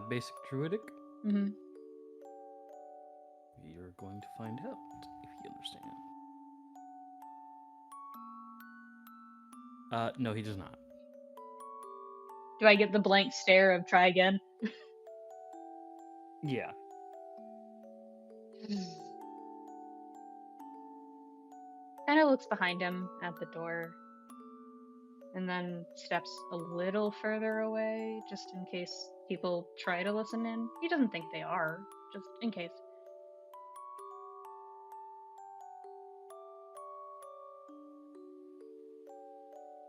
Basic druidic? Mm-hmm. You're going to find out if you understand. No, he does not. Do I get the blank stare of try again? Yeah. Kinda looks behind him at the door. And then steps a little further away, just in case people try to listen in. He doesn't think they are, just in case.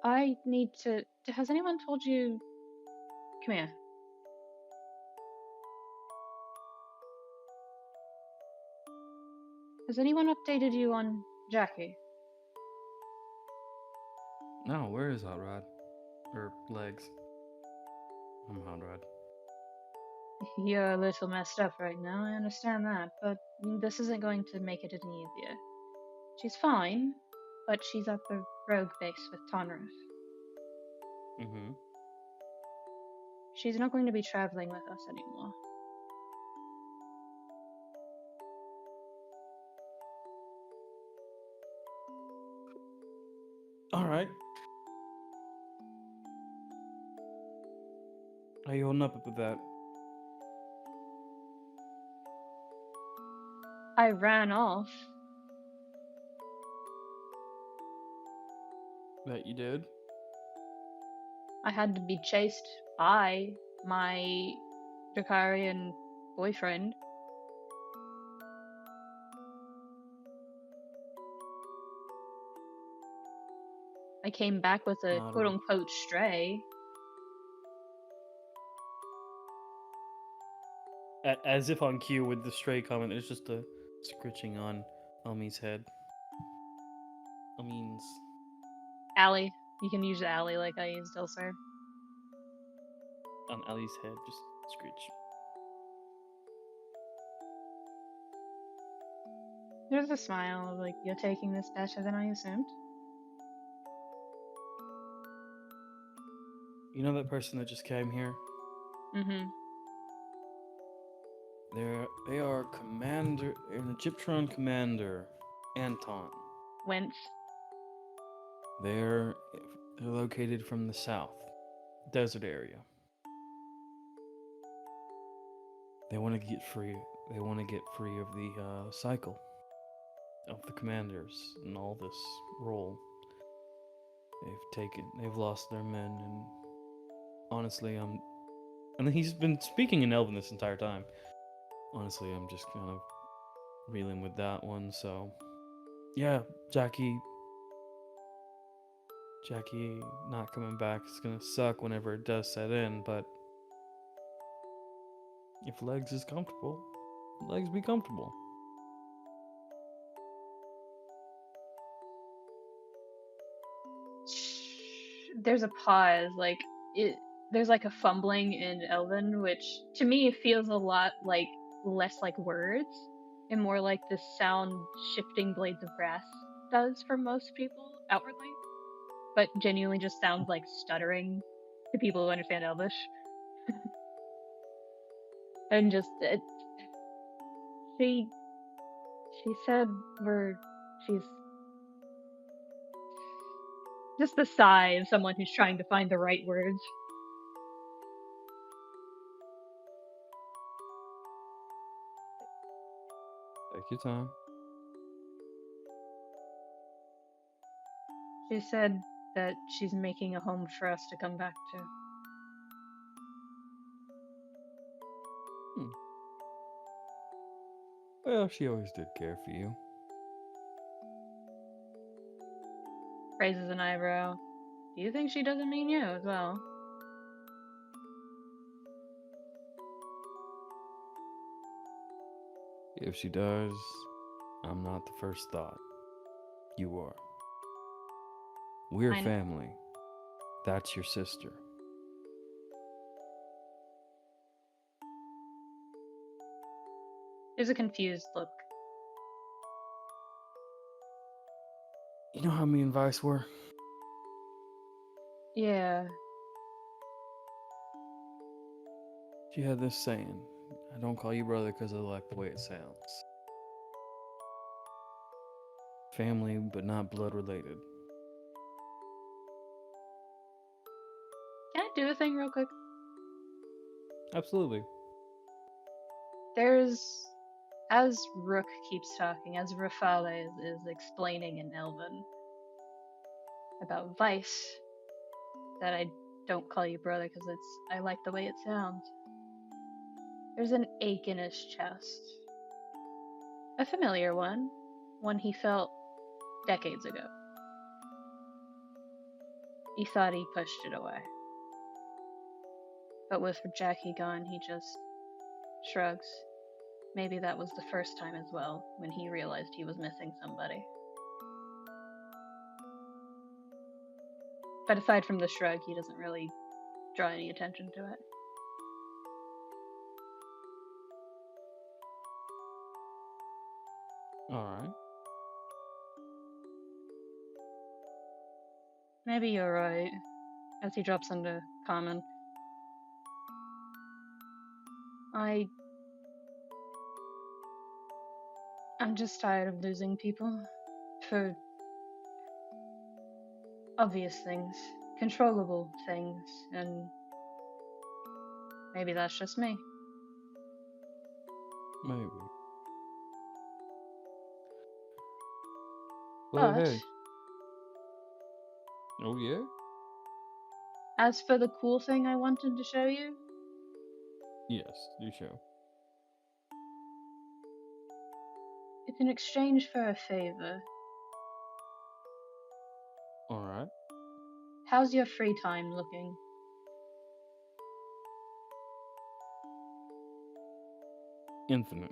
I need to... Has anyone told you... Come here. Has anyone updated you on Jackie? No, where is Hot Rod? Or Legs? I'm Hot Rod. You're a little messed up right now, I understand that, but this isn't going to make it any easier. She's fine, but she's at the rogue base with Tonrith. Mm-hmm. She's not going to be traveling with us anymore. Alright. How you holding up with that? I ran off. That you did? I had to be chased by my Drakarian boyfriend. I came back with a Not a- quote-unquote stray. As if on cue with the stray comment, there's just a scritching on Elmi's head. Elmine's. Allie. You can use Allie like I used elsewhere. On Ellie's head, just screech. There's a smile, like, you're taking this better than I assumed. You know that person that just came here? Mm-hmm. They are commander, an Egyptron commander, Anton. Whence? They're located from the south, desert area. They want to get free. They want to get free of the cycle of the commanders and all this role. They've lost their men, and honestly, and he's been speaking in Elven this entire time. Honestly, I'm just kind of reeling with that one, so. Yeah, Jackie not coming back is gonna suck whenever it does set in, but if Legs is comfortable, Legs be comfortable. There's a pause, like there's like a fumbling in Elven, which to me feels a lot like less like words and more like the sound shifting blades of grass does for most people outwardly, but genuinely just sounds like stuttering to people who understand Elvish. And just she said she's just the sigh of someone who's trying to find the right words. Take your time. She said that she's making a home for us to come back to. Well, she always did care for you. Raises an eyebrow. Do you think she doesn't mean you as well? If she does, I'm not the first thought. You are. We're I know. family. That's your sister. There's a confused look. You know how me and Vice were? Yeah. She had this saying, I don't call you brother because I like the way it sounds. Family, but not blood related. Can I do a thing real quick? Absolutely. There's, as Rook keeps talking, as Rafale is explaining in Elven about Vice, that I don't call you brother because I like the way it sounds. There's an ache in his chest. A familiar one he felt decades ago. He thought he pushed it away. But with Jackie gone, he just shrugs. Maybe that was the first time as well, when he realized he was missing somebody. But aside from the shrug, he doesn't really draw any attention to it. Alright. Maybe you're right. As he drops into common. I'm just tired of losing people. For obvious things. Controllable things. And maybe that's just me. Maybe. But hey. Oh yeah? as for the cool thing I wanted to show you, Yes, do show. it's in exchange for a favor. Alright. How's your free time looking? Infinite.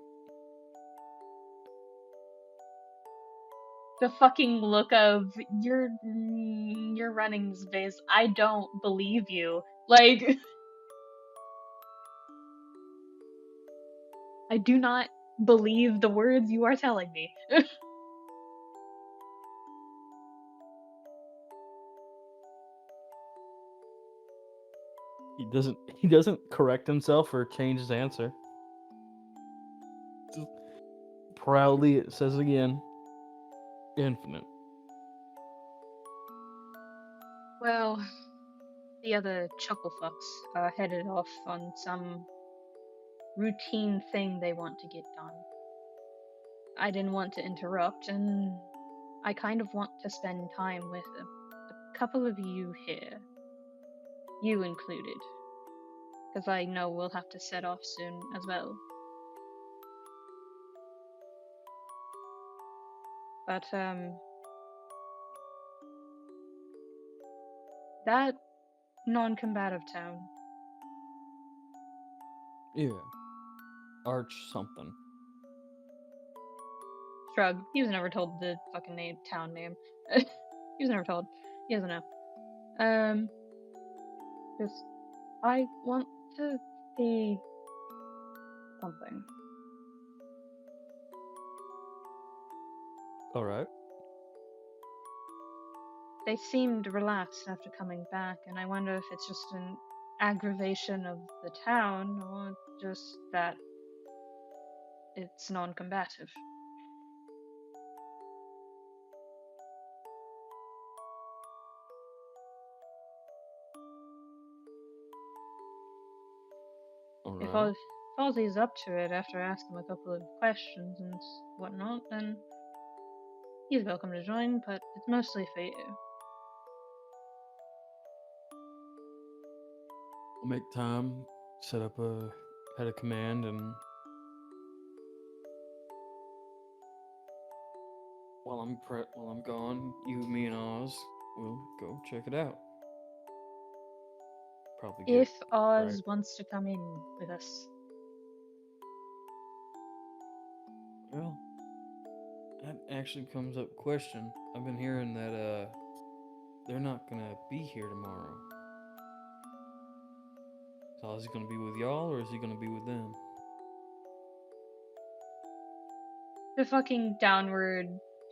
The fucking look of you're running this base. I don't believe you. Like, I do not believe the words you are telling me. He doesn't correct himself or change his answer. Just proudly it says again. Infinite. Well, the other chuckle fucks are headed off on some routine thing they want to get done. I didn't want to interrupt, and I kind of want to spend time with a couple of you here. You included. Because I know we'll have to set off soon as well. But that non-combative town. Yeah. Arch something. Shrug. He was never told the fucking town name. He was never told. He doesn't know. Just I want to see something. Alright. They seemed relaxed after coming back, and I wonder if it's just an aggravation of the town or just that it's non-combative. If Alright. Ozzy's up to it after asking him a couple of questions and whatnot, then he's welcome to join, but it's mostly for you. I'll make time, set up a head of command, and while I'm gone, you, me, and Oz will go check it out. Probably get If Oz right. wants to come in with us. Well, that actually comes up question. I've been hearing that they're not gonna be here tomorrow. So is he gonna be with y'all or is he gonna be with them? The fucking downward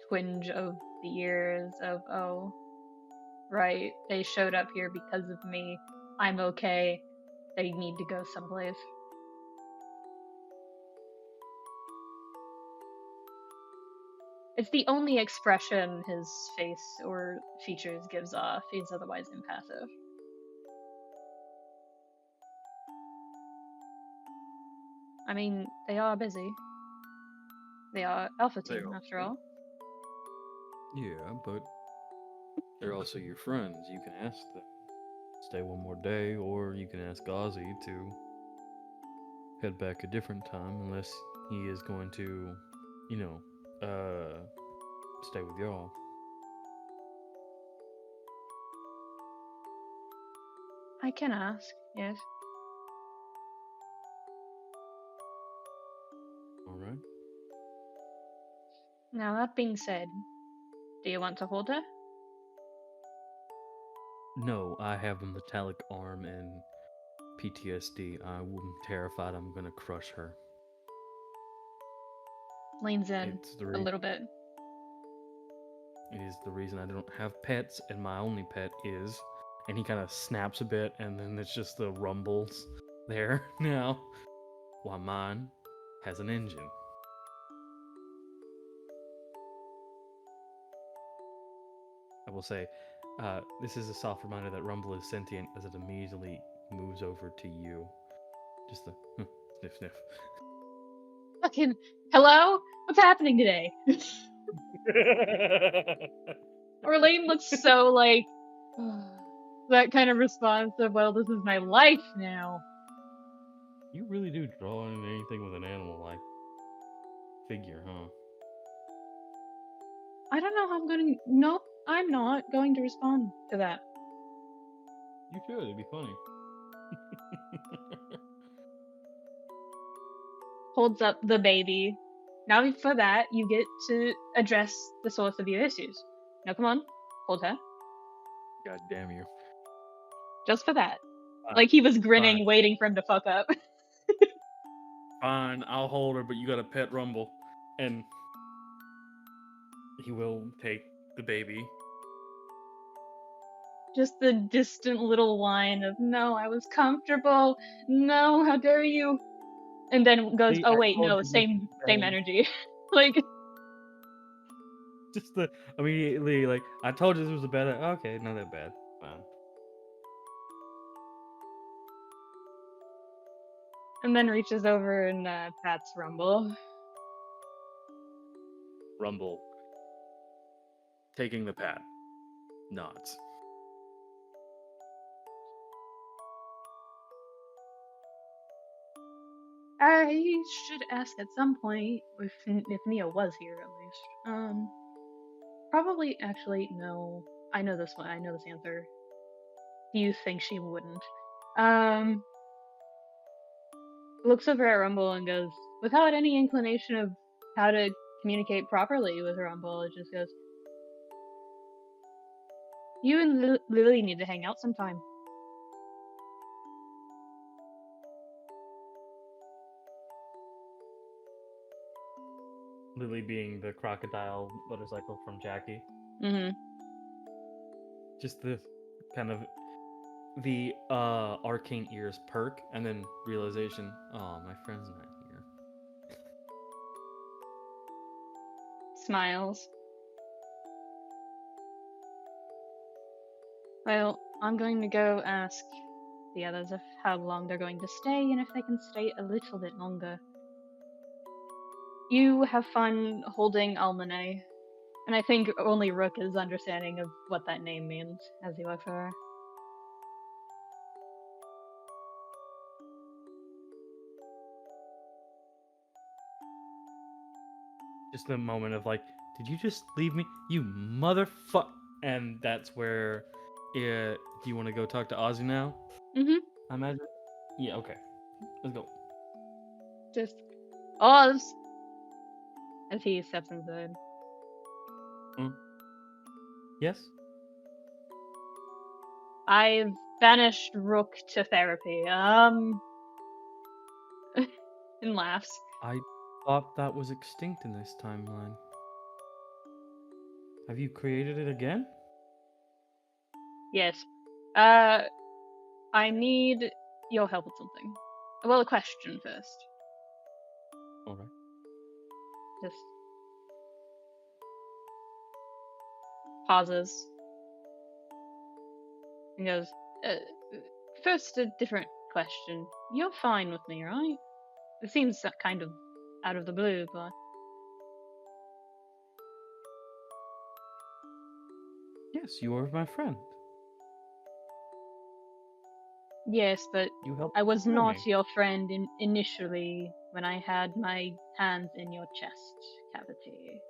twinge of the ears of, oh, right, they showed up here because of me. I'm okay. They need to go someplace. It's the only expression his face or features gives off. He's otherwise impassive. I mean, they are busy. They are Alpha They Team, are, after yeah. all. Yeah, but they're also your friends. You can ask them to stay one more day, or you can ask Ozzy to head back a different time, unless he is going to, you know, stay with y'all. I can ask, yes. Alright. Now, that being said, do you want to hold her? No, I have a metallic arm and PTSD. I'm terrified I'm gonna crush her. Leans in It's the a reason. little bit. It is the reason I don't have pets, and my only pet is. And he kind of snaps a bit, and then it's just the rumbles there now. While mine has an engine. I will say, this is a soft reminder that Rumble is sentient as it immediately moves over to you. Just the sniff sniff. Fucking, hello? What's happening today? Orlain looks so like that kind of response of, well, this is my life now. You really do draw in anything with an animal-like figure, huh? I don't know how I'm going to. No, I'm not going to respond to that. You should. It'd be funny. Holds up the baby. Now, for that, you get to address the source of your issues. Now, come on, hold her. God damn you. Just for that. Fine. Like he was grinning, Fine. waiting for him to fuck up. Fine, I'll hold her, but you gotta pet Rumble. And he will take the baby. Just the distant little whine of, no, I was comfortable. No, how dare you? And then goes, See, oh I wait, told no, you this same was bad. energy. Like, Just the immediately like I told you this was a bad. Okay, not that bad. Fine. and then reaches over and pats Rumble. Rumble. Taking the pat. Nods. I should ask at some point if Nia was here at least. probably actually no. I know this one. I know this answer. You think she wouldn't? Looks over at Rumble and goes, without any inclination of how to communicate properly with Rumble, it just goes, "You and Lily need to hang out sometime." Lily being the crocodile motorcycle from Jackie. Mm-hmm. Just the kind of the arcane ears perk and then realization, oh, my friend's not here. Smiles. Well, I'm going to go ask the others of how long they're going to stay and if they can stay a little bit longer. You have fun holding Almanae, and I think only Rook is understanding of what that name means as you look for her. Just a moment of like, did you just leave me, you motherfuck? And that's where, do you want to go talk to Ozzy now? Mm-hmm. I imagine. Yeah. Okay. Let's go. Just Oz, as he steps inside. Yes. I've banished Rook to therapy. And laughs. I thought that was extinct in this timeline. Have you created it again? Yes. I need your help with something. Well, a question first. All right. Just pauses. And goes, first a different question. You're fine with me, right? It seems kind of out of the blue, but... Yes, you are my friend. Yes, but You helped I was me. not your friend initially when I had my hands in your chest cavity.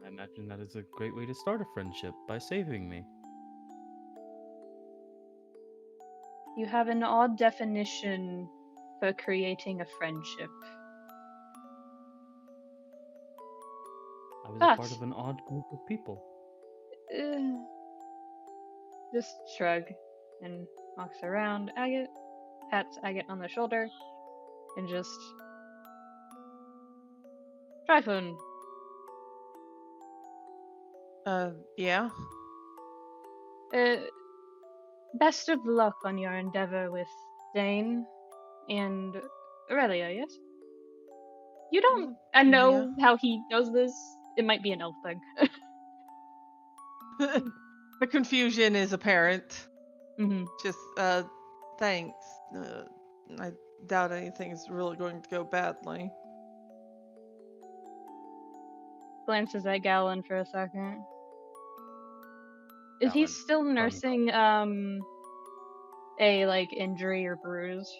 I imagine that is a great way to start a friendship, by saving me. You have an odd definition for creating a friendship. I was a But, part of an odd group of people. Just shrug and walks around Agate, pats Agate on the shoulder, and just... Tryphon, Yeah. best of luck on your endeavor with Dein and Aurelia, yes? You don't know how he does this. It might be an elf thing. The confusion is apparent. Mm-hmm. Just, thanks. I doubt anything's really going to go badly. Glances at Galen for a second. Is he Galen still thumbs up. nursing, a, like, injury or bruise?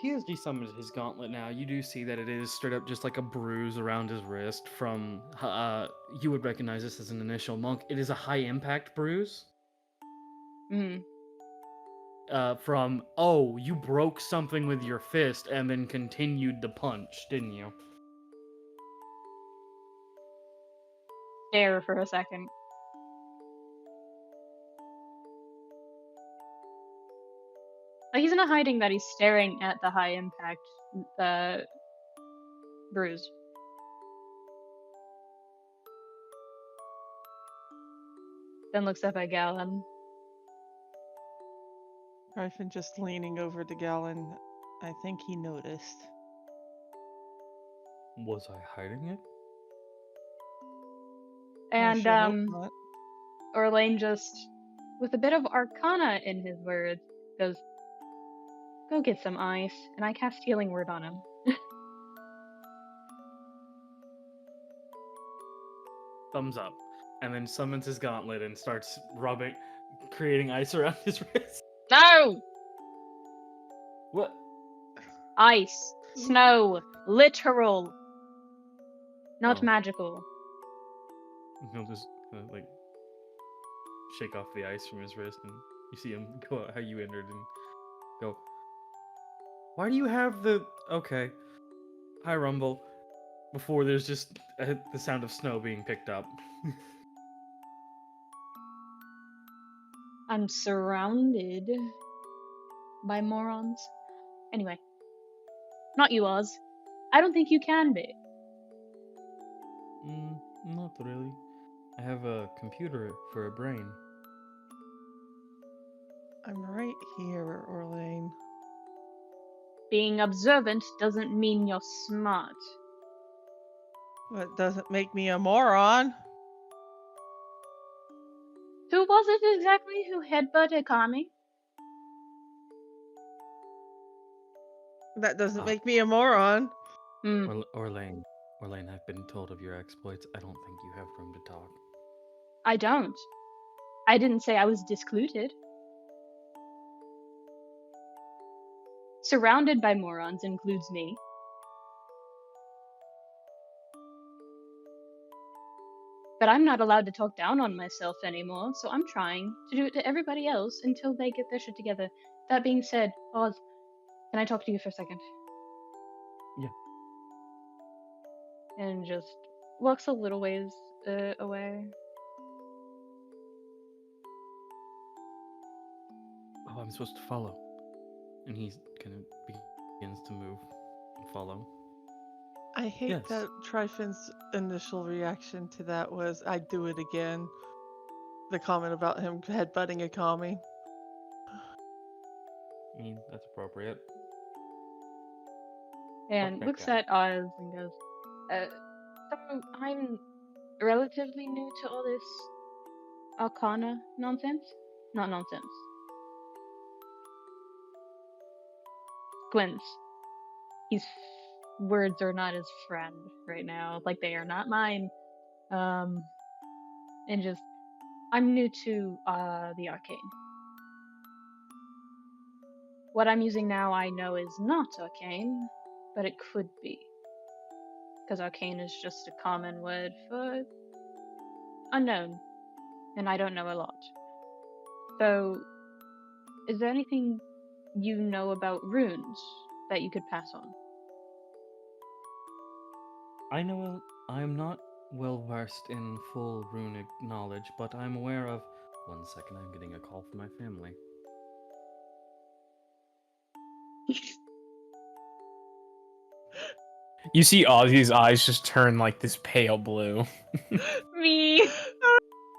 He has desummoned his gauntlet now. You do see that it is straight up just like a bruise around his wrist from, you would recognize this as an initial monk. It is a high impact bruise. Mm-hmm. From, oh, you broke something with your fist and then continued the punch, didn't you? Stare for a second. Like, he's not hiding that he's staring at the high impact, bruise. Then looks up at Galen. Tryphon just leaning over to Galen. I think he noticed. Was I hiding it? And, sure hope not. Orlain just, with a bit of arcana in his words, goes, "Go get some ice," and I cast Healing Word on him. Thumbs up. And then summons his gauntlet and starts rubbing, creating ice around his wrist. No! What? Ice. Snow. Literal. Not Oh. magical. He'll just like shake off the ice from his wrist, and you see him go out how you entered and go. Why do you have the okay? Hi, Rumble. Before there's just the sound of snow being picked up. I'm surrounded by morons. Anyway, not you, Oz. I don't think you can be. Not really. I have a computer for a brain. I'm right here, Orlain. Being observant doesn't mean you're smart. That doesn't make me a moron. Who was it exactly who headbutted Kami? That doesn't Ah. make me a moron. Orlain, I've been told of your exploits. I don't think you have room to talk. I don't. I didn't say I was discluded. Surrounded by morons includes me. But I'm not allowed to talk down on myself anymore, so I'm trying to do it to everybody else until they get their shit together. That being said, Oz, can I talk to you for a second? Yeah. And just walks a little ways away. Oh, I'm supposed to follow. And he kind of begins to move and follow. I hate Yes. that Tryphon's initial reaction to that was, I'd do it again. The comment about him headbutting a commie. I mean, that's appropriate. And Fuck that looks guy. at Oz and goes, so I'm relatively new to all this Arcana nonsense. Not nonsense. Squints. His words are not his friend right now. Like, they are not mine. And just, I'm new to the arcane. What I'm using now I know is not arcane, but it could be. Because arcane is just a common word for unknown, and I don't know a lot. So, is there anything you know about runes that you could pass on? I'm not well versed in full runic knowledge, but I'm aware of. 1 second, I'm getting a call from my family. You see Ozzy's eyes just turn like this pale blue. Me!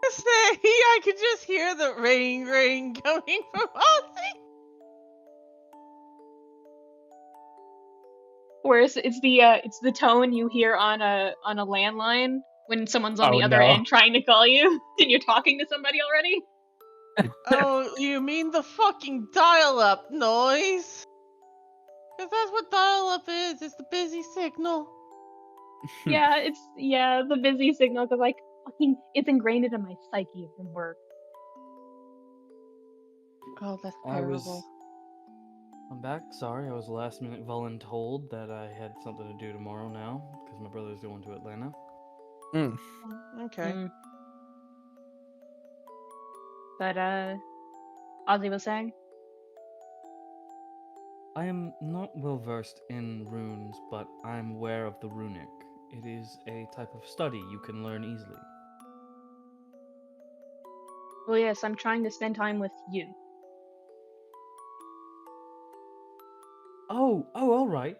Say, I could just hear the ring coming from Ozzy. Or it's the tone you hear on a landline when someone's on Oh, the other no. end trying to call you and you're talking to somebody already. Oh, you mean the fucking dial-up noise? Because that's what dial-up is. It's the busy signal. Yeah, it's the busy signal because like fucking it's ingrained into my psyche from work. Oh, that's terrible. I'm back. Sorry, I was last minute voluntold that I had something to do tomorrow now because my brother's going to Atlanta. Okay. But Ozzy was saying, I am not well versed in runes, but I'm aware of the runic. It is a type of study you can learn easily. well, yes, I'm trying to spend time with you. Oh, all right.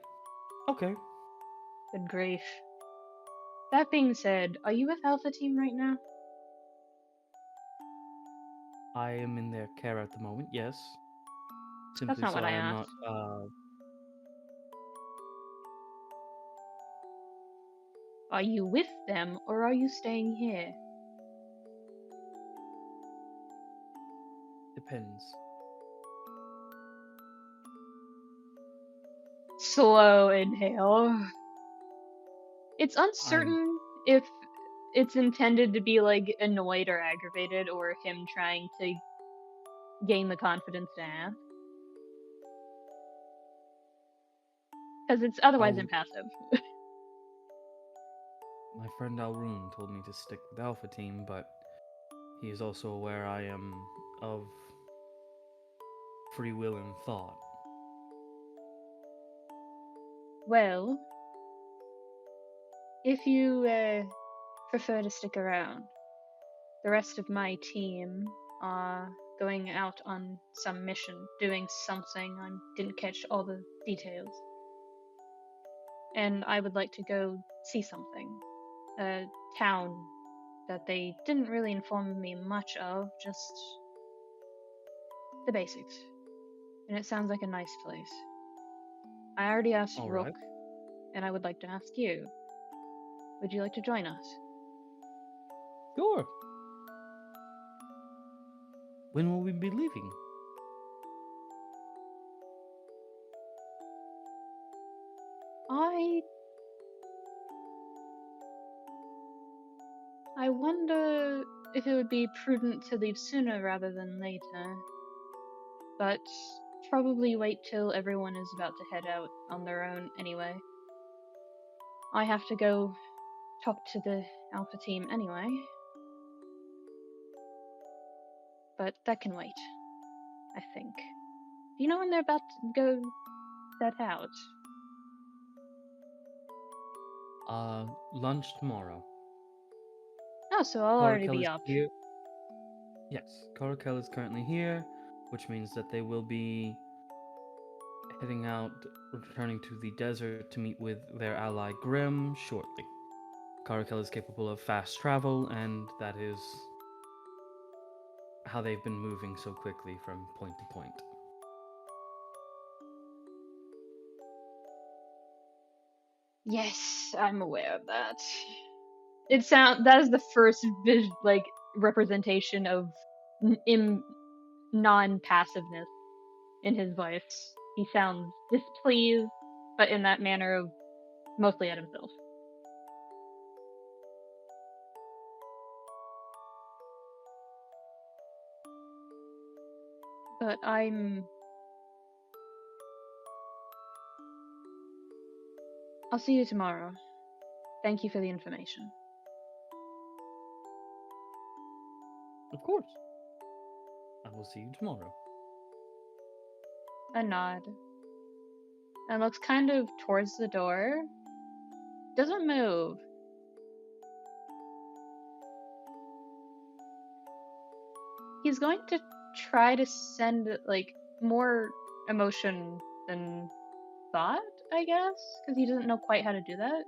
Okay. Good grief. That being said, are you with Alpha Team right now? I am in their care at the moment, yes. Simply That's not so what I I am asked. not, Are you with them or are you staying here? depends. Slow inhale. It's uncertain if it's intended to be like annoyed or aggravated or him trying to gain the confidence to ask. Because it's otherwise Oh. impassive. My friend Alrune told me to stick with Alpha Team, but he is also aware I am of free will and thought. Well, if you prefer to stick around, the rest of my team are going out on some mission, doing something. I didn't catch all the details. And I would like to go see something. A town that they didn't really inform me much of, just the basics. And it sounds like a nice place. I already asked All Rook, right. and I would like to ask you. Would you like to join us? Sure. When will we be leaving? I wonder if it would be prudent to leave sooner rather than later. But probably wait till everyone is about to head out on their own anyway. I have to go talk to the Alpha team anyway. But that can wait, I think. Do you know when they're about to go set out? Lunch tomorrow. Oh, so I'll already Caracal be is up. here. Yes, Caracal is currently here, which means that they will be heading out, returning to the desert to meet with their ally Grim shortly. Caracal is capable of fast travel, and that is how they've been moving so quickly from point to point. Yes, I'm aware of that. That is the first representation of non-passiveness in his voice. He sounds displeased, but in that manner of mostly at himself. But I'll see you tomorrow. Thank you for the information. Of course. I will see you tomorrow. A nod. And looks kind of towards the door. Doesn't move. He's going to try to send more emotion than thought, I guess, because he doesn't know quite how to do that.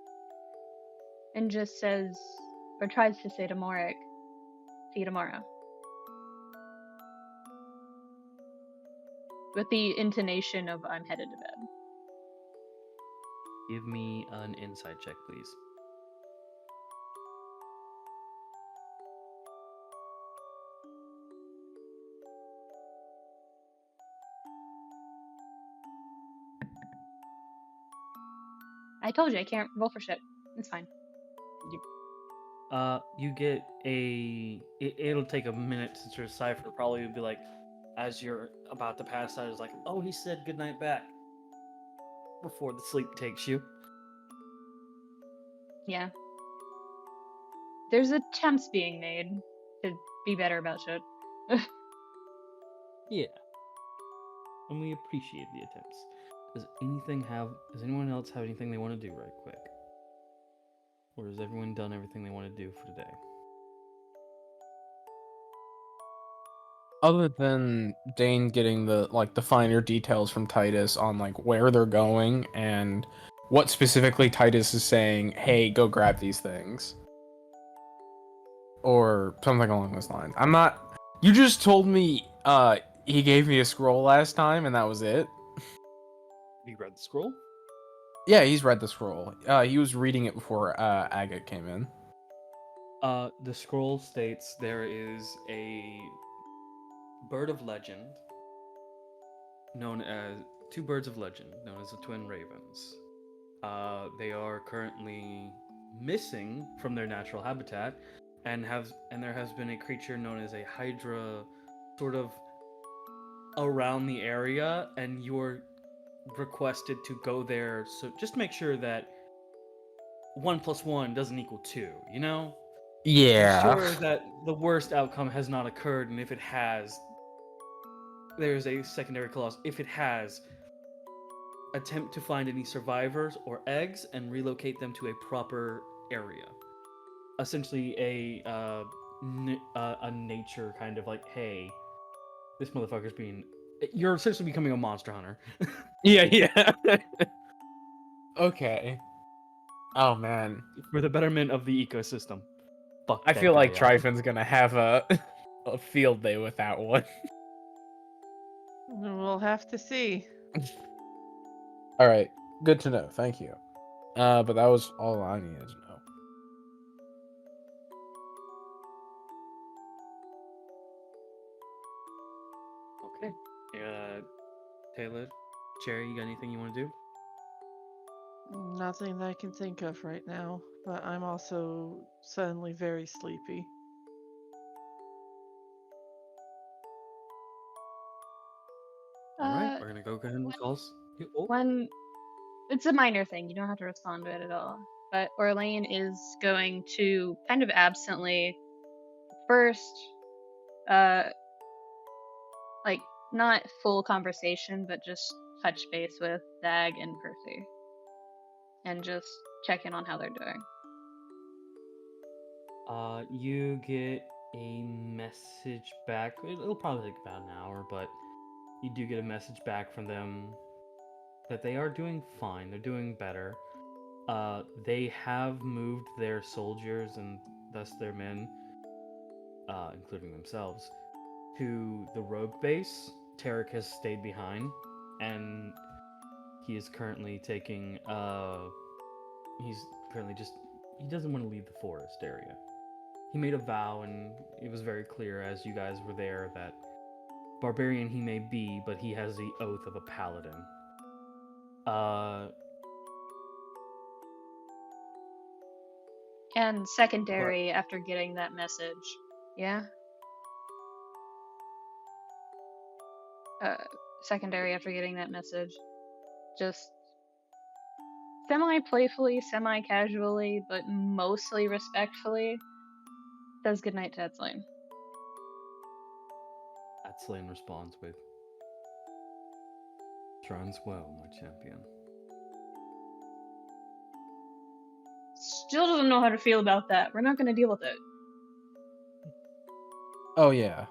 And just says, or tries to say to Morik, see you tomorrow. With the intonation of I'm headed to bed. Give me an insight check, please. I told you I can't roll for shit. It's fine. You get it'll take a minute to decipher. Probably would be like, as you're about to pass out, it's like, oh, he said goodnight back before the sleep takes you. Yeah. There's attempts being made to be better about shit. Yeah. And we appreciate the attempts. Does anyone else have anything they want to do right quick? Or has everyone done everything they want to do for today? Other than Dane getting the finer details from Titus on where they're going and what specifically Titus is saying, hey, go grab these things. Or something along those lines. You just told me he gave me a scroll last time and that was it. You read the scroll? Yeah, he's read the scroll. He was reading it before Agate came in. The scroll states there is a bird of legend known as two birds of legend known as the twin ravens. They are currently missing from their natural habitat, and there has been a creature known as a hydra, sort of around the area, and you're requested to go there. So just make sure that 1 + 1 doesn't equal 2, you know? Yeah. Ensure that the worst outcome has not occurred, and if it has, there's a secondary clause. If it has, attempt to find any survivors or eggs and relocate them to a proper area. Essentially, a nature kind of like, hey, this motherfucker's being. You're essentially becoming a monster hunter. Yeah. Okay. Oh man, For the betterment of the ecosystem. Fuck I that feel like guy up. Tryphon's gonna have a a field day with that one. We'll have to see. All right, good to know. Thank you. But that was all I needed to know. Okay. Taylor, Cherry, you got anything you want to do? Nothing that I can think of right now, but I'm also suddenly very sleepy. All right, Uh, we're gonna go ahead and calls. Oh, When it's a minor thing, you don't have to respond to it at all. But Orlain is going to kind of absently first, uh, like not full conversation, but just touch base with Dag and Percy, and just check in on how they're doing. you get a message back. It'll probably take about an hour, but you do get a message back from them that they are doing fine. They're doing better. They have moved their soldiers and thus their men, including themselves, to the rogue base. Tarek has stayed behind, and he is currently taking. He's currently just. He doesn't want to leave the forest area. He made a vow, and it was very clear as you guys were there that barbarian he may be, but he has the oath of a paladin. And secondary after getting that message, yeah. Secondary after getting that message, just semi-playfully, semi-casually, but mostly respectfully, says goodnight to Etzlane. Atslane responds with, "Trans well, my champion." Still doesn't know how to feel about that. We're not going to deal with it. Oh yeah.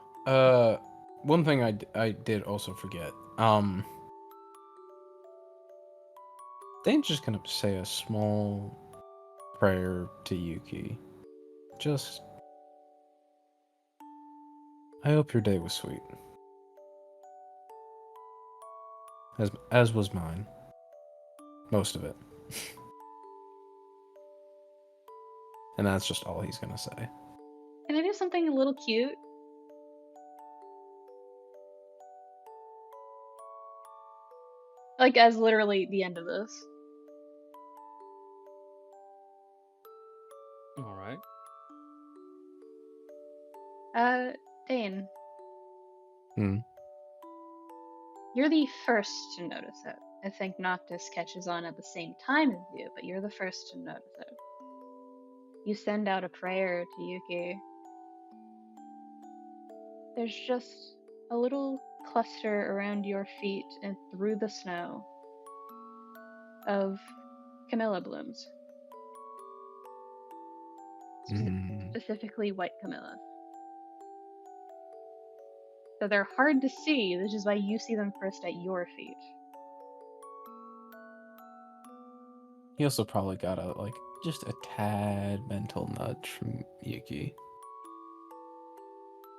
One thing I did also forget. Dane's just gonna say a small prayer to Yuki. Just, I hope your day was sweet. As was mine. Most of it. And that's just all he's gonna say. Can I do something a little cute? Like, as literally the end of this. All right. Dane, Hmm. you're the first to notice it. I think Noctis catches on at the same time as you, but you're the first to notice it. You send out a prayer to Yuki. There's just a little cluster around your feet and through the snow of camellia blooms. Specifically white camellia. So they're hard to see, which is why you see them first at your feet. He also probably got just a tad mental nudge from Yuki.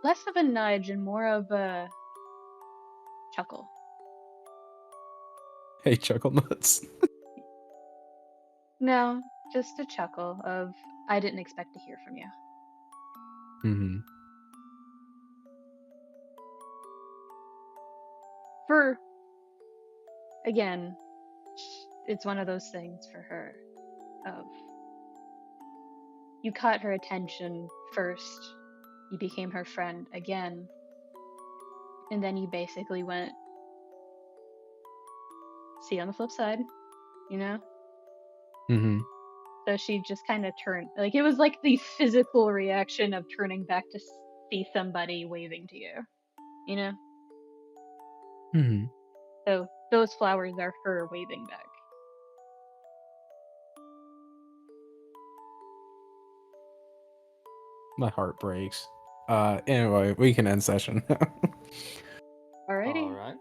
Less of a nudge and more of a chuckle. Hey, chuckle nuts. No, just a chuckle of, I didn't expect to hear from you. Again, it's one of those things for her of, you caught her attention first, you became her friend again, and then you basically went, see you on the flip side, you know? So she just kind of turned, like it was like the physical reaction of turning back to see somebody waving to you, you know? Hmm. So those flowers are her waving back. My heart breaks. Anyway, we can end session. Alrighty. All right.